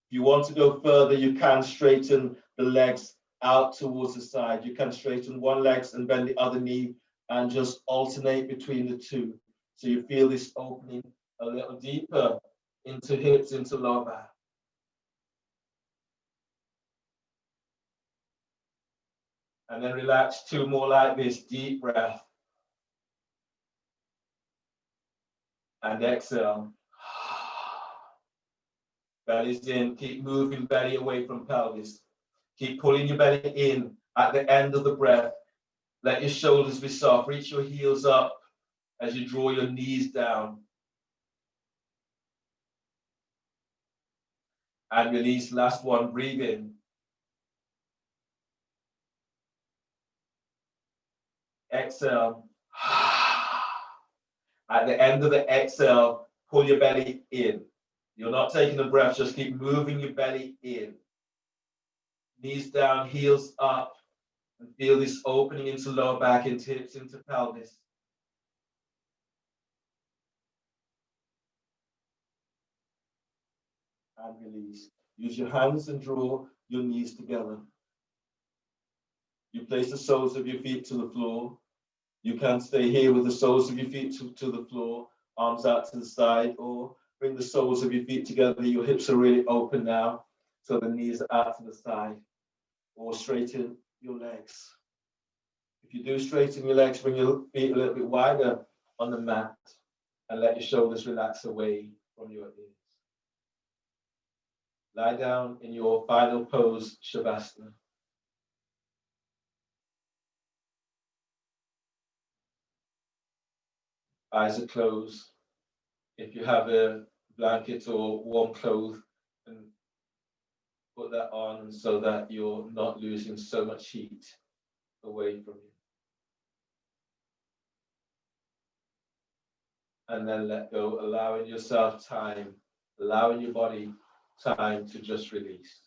If you want to go further, you can straighten the legs out towards the side. You can straighten one leg and bend the other knee and just alternate between the two. So you feel this opening a little deeper into hips, into lower back. And then relax, 2 more like this, deep breath. And exhale. Belly's in, keep moving belly away from pelvis. Keep pulling your belly in at the end of the breath. Let your shoulders be soft, reach your heels up as you draw your knees down. And release, last one, breathe in. Exhale. At the end of the exhale, pull your belly in. You're not taking a breath, just keep moving your belly in. Knees down, heels up, and feel this opening into lower back, into hips, into pelvis. And release. Use your hands and draw your knees together. You place the soles of your feet to the floor. You can stay here with the soles of your feet to the floor, arms out to the side, or Bring the soles of your feet together. Your hips are really open now. So the knees are out to the side. Or straighten your legs. If you do straighten your legs, bring your feet a little bit wider on the mat and let your shoulders relax away from your ears. Lie down in your final pose, Shavasana. Eyes are closed. If you have a blanket or warm clothes, and put that on so that you're not losing so much heat away from you. And then let go, allowing yourself time, allowing your body time to just release.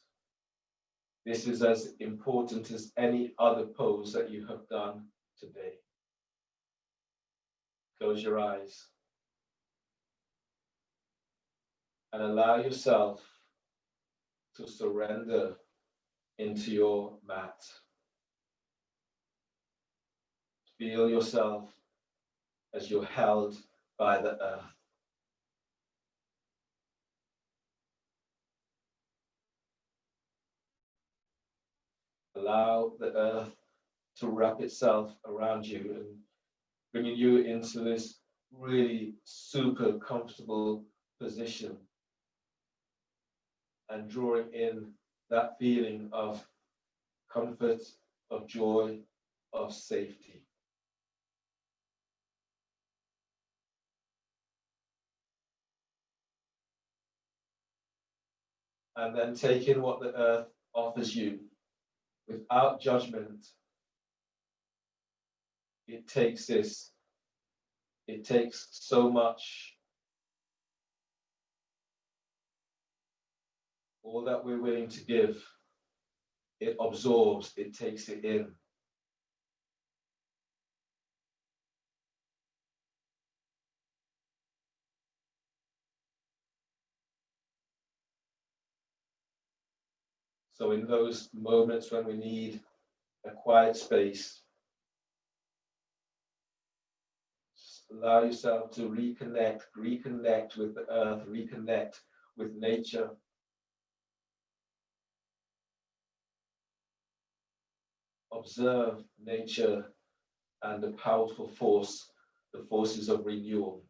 This is as important as any other pose that you have done today. Close your eyes and allow yourself to surrender into your mat. Feel yourself as you're held by the earth. Allow the earth to wrap itself around you and bringing you into this really super comfortable position and drawing in that feeling of comfort, of joy, of safety. And then take in what the earth offers you without judgment. It takes so much. All that we're willing to give, it absorbs, it takes it in. So in those moments when we need a quiet space, just allow yourself to reconnect with the earth, reconnect with nature. Observe nature and the powerful force, the forces of renewal.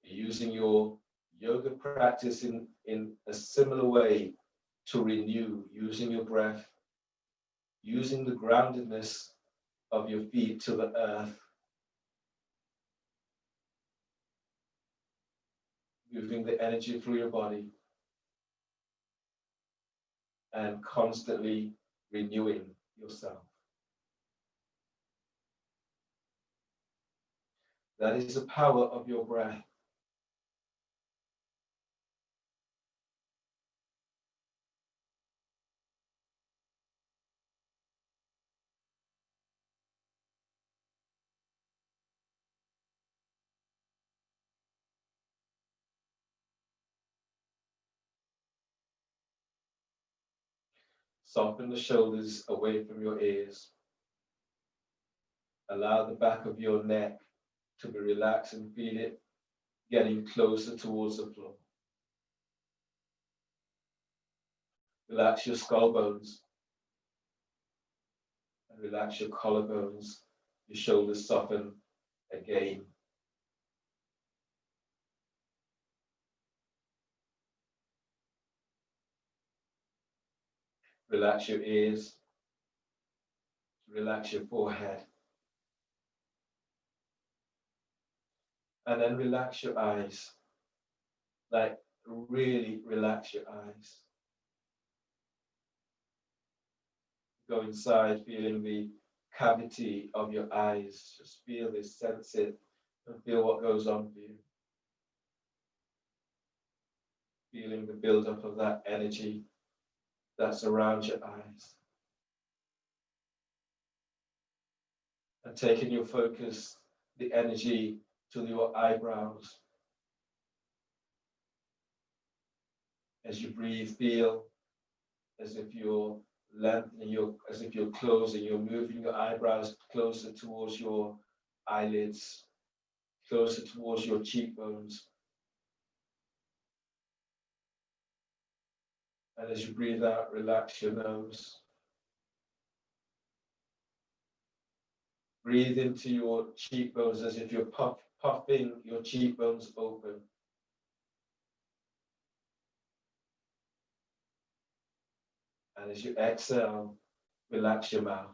Using your yoga practice in a similar way to renew, using your breath, using the groundedness of your feet to the earth, moving the energy through your body, and constantly renewing yourself. That is the power of your breath. Soften the shoulders away from your ears. Allow the back of your neck to be relaxed and feel it getting closer towards the floor. Relax your skull bones and relax your collarbones. Your shoulders soften again. Relax your ears. Relax your forehead. And then relax your eyes. Like really relax your eyes. Go inside, feeling the cavity of your eyes. Just feel this, sense it, and feel what goes on for you. Feeling the buildup of that energy that's around your eyes. And taking your focus, the energy to your eyebrows. As you breathe, feel as if you're lengthening as if you're closing, you're moving your eyebrows closer towards your eyelids. closer towards your cheekbones. And as you breathe out, relax your nose. Breathe into your cheekbones as if you're puffing your cheekbones open. And as you exhale, relax your mouth.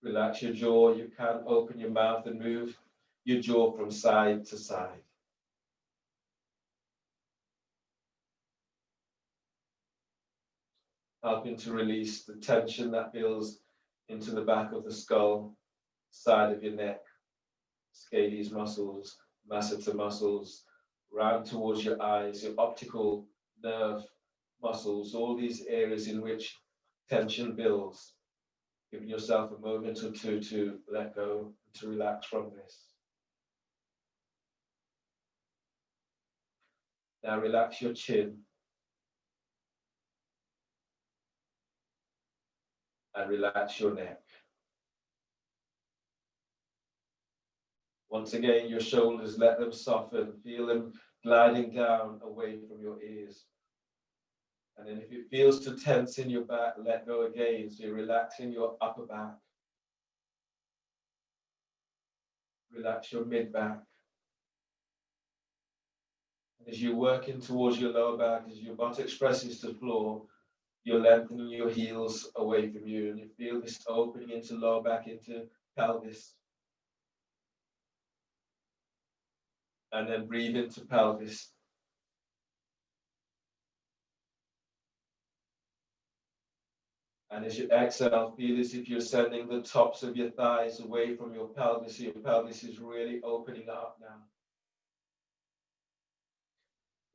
Relax your jaw. You can open your mouth and move your jaw from side to side. Helping to release the tension that builds into the back of the skull, side of your neck, scaly muscles, masseter muscles, round towards your eyes, your optical nerve muscles, all these areas in which tension builds. Giving yourself a moment or two to let go, to relax from this. Now relax your chin. And relax your neck. Once again, your shoulders, let them soften. Feel them gliding down away from your ears. And then if it feels too tense in your back, let go again. So you're relaxing your upper back. Relax your mid back. And as you're working towards your lower back, as your buttocks presses to the floor, you're lengthening your heels away from you. And you feel this opening into lower back, into pelvis. And then breathe into pelvis. And as you exhale, feel as if you're sending the tops of your thighs away from your pelvis. So your pelvis is really opening up now.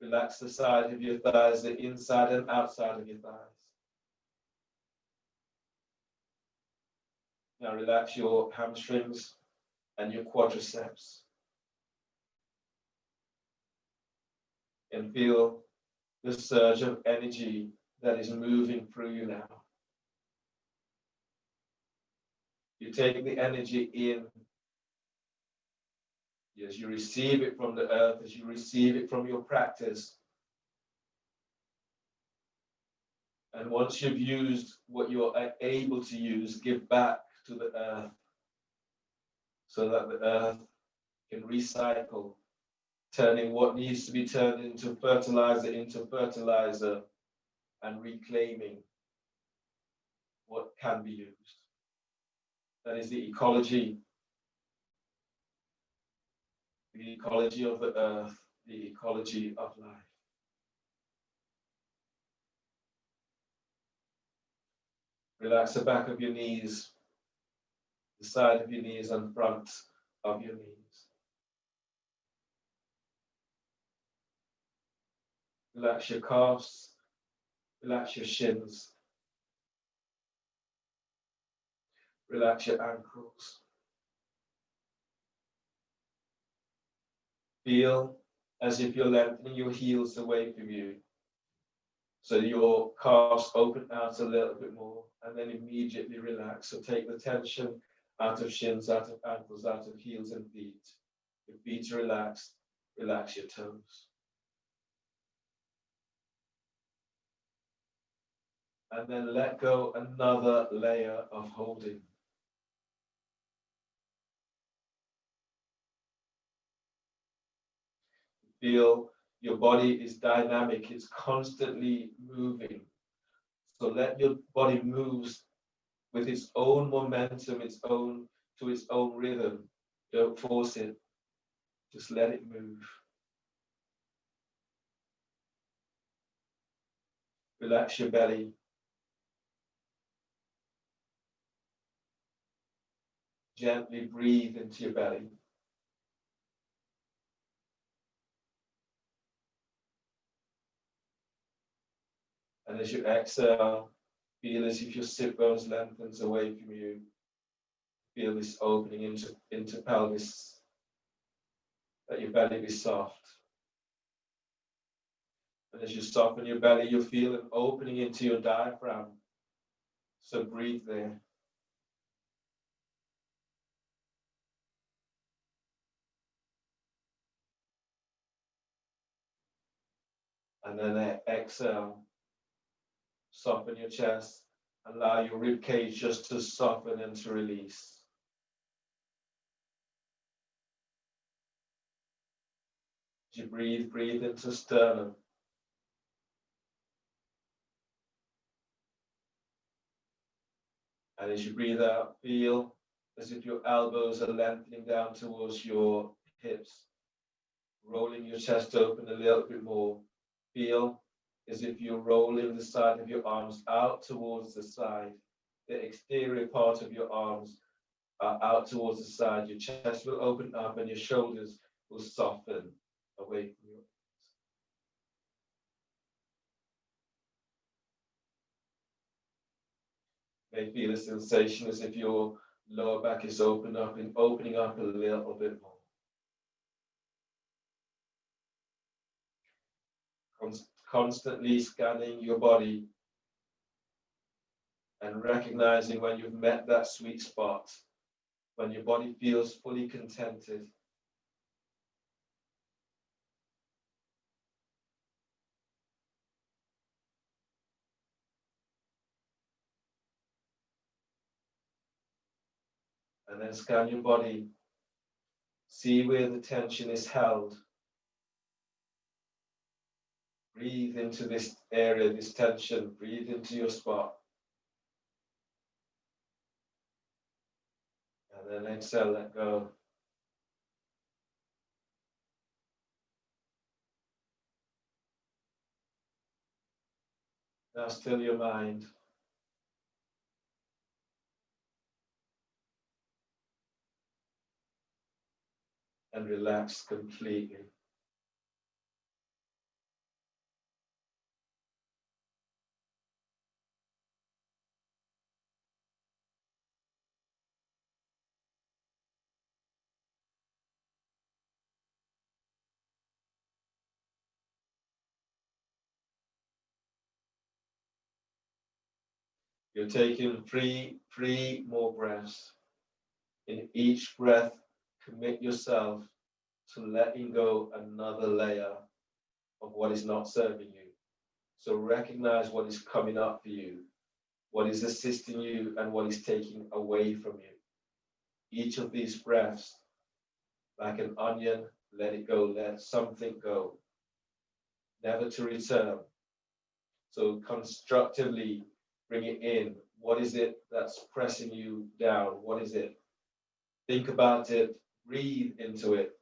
Relax the side of your thighs, the inside and outside of your thighs. Now relax your hamstrings and your quadriceps. And feel the surge of energy that is moving through you now. You take the energy in as you receive it from the earth, as you receive it from your practice. And once you've used what you're able to use, give back to the earth so that the earth can recycle, turning what needs to be turned into fertilizer and reclaiming what can be used. That is the ecology of the earth, the ecology of life. Relax the back of your knees, the side of your knees and front of your knees. Relax your calves, relax your shins. Relax your ankles. Feel as if you're lengthening your heels away from you. So your calves open out a little bit more and then immediately relax. So take the tension out of shins, out of ankles, out of heels and feet. Your feet are relaxed, relax your toes. And then let go another layer of holding. Feel your body is dynamic, it's constantly moving. So let your body move with its own momentum, to its own rhythm. Don't force it, just let it move. Relax your belly. Gently breathe into your belly. And as you exhale, feel as if your sit bones lengthens away from you. Feel this opening into pelvis. Let your belly be soft. And as you soften your belly, you'll feel an opening into your diaphragm. So breathe there. And then exhale. Soften your chest. Allow your rib cage just to soften and to release. As you breathe, breathe into sternum. And as you breathe out, feel as if your elbows are lengthening down towards your hips, rolling your chest open a little bit more. Feel as if you're rolling the side of your arms out towards the side. The exterior part of your arms are out towards the side. Your chest will open up and your shoulders will soften away from you. May feel a sensation as if your lower back is opening up a little bit more. Constantly scanning your body and recognizing when you've met that sweet spot, when your body feels fully contented. And then scan your body, see where the tension is held. Breathe into this area, this tension, breathe into your spot. And then exhale, let go. Now still your mind. And relax completely. You're taking three more breaths. In each breath, commit yourself to letting go another layer of what is not serving you. So recognize what is coming up for you, what is assisting you, and what is taking away from you. Each of these breaths, like an onion, let it go, let something go, never to return. So constructively bring it in. What is it that's pressing you down? What is it? Think about it, breathe into it.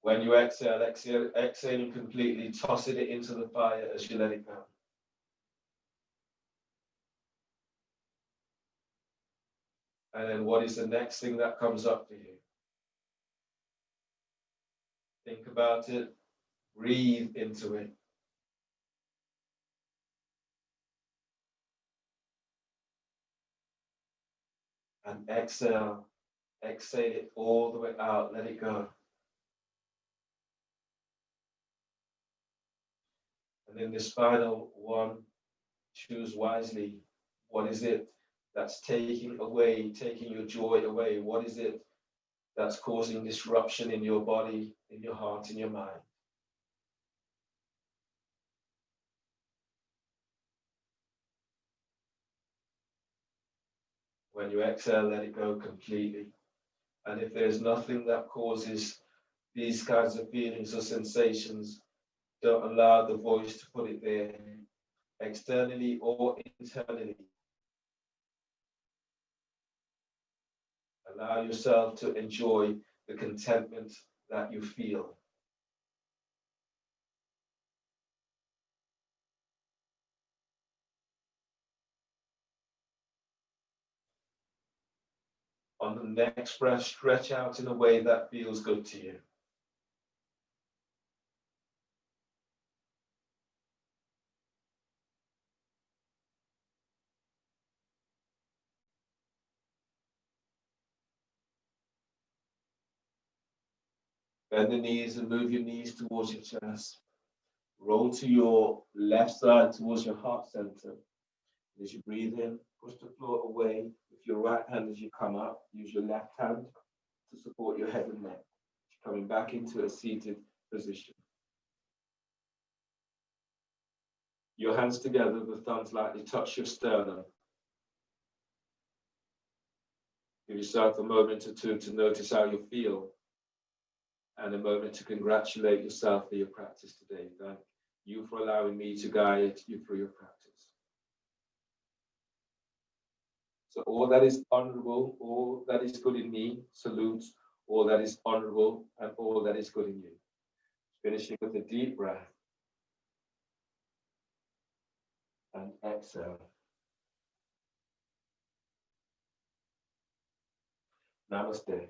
When you exhale, exhaling completely, tossing it into the fire as you let it go. And then what is the next thing that comes up for you? Think about it, breathe into it. And exhale it all the way out, let it go. And then this final one, choose wisely. What is it that's taking your joy away? What is it that's causing disruption in your body, in your heart, in your mind? When you exhale, let it go completely. And if there's nothing that causes these kinds of feelings or sensations, don't allow the voice to put it there, externally or internally. Allow yourself to enjoy the contentment that you feel. On the next breath, stretch out in a way that feels good to you. Bend the knees and move your knees towards your chest. Roll to your left side towards your heart center. As you breathe in, push the floor away with your right hand as you come up. Use your left hand to support your head and neck. Coming back into a seated position. Your hands together, the thumbs lightly touch your sternum. Give yourself a moment or two to notice how you feel, and a moment to congratulate yourself for your practice today. Thank you for allowing me to guide you through your practice. So all that is honorable, all that is good in me, salutes all that is honorable and all that is good in you. Finishing with a deep breath. And exhale. Namaste.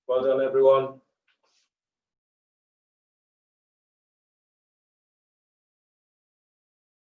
Well done, everyone.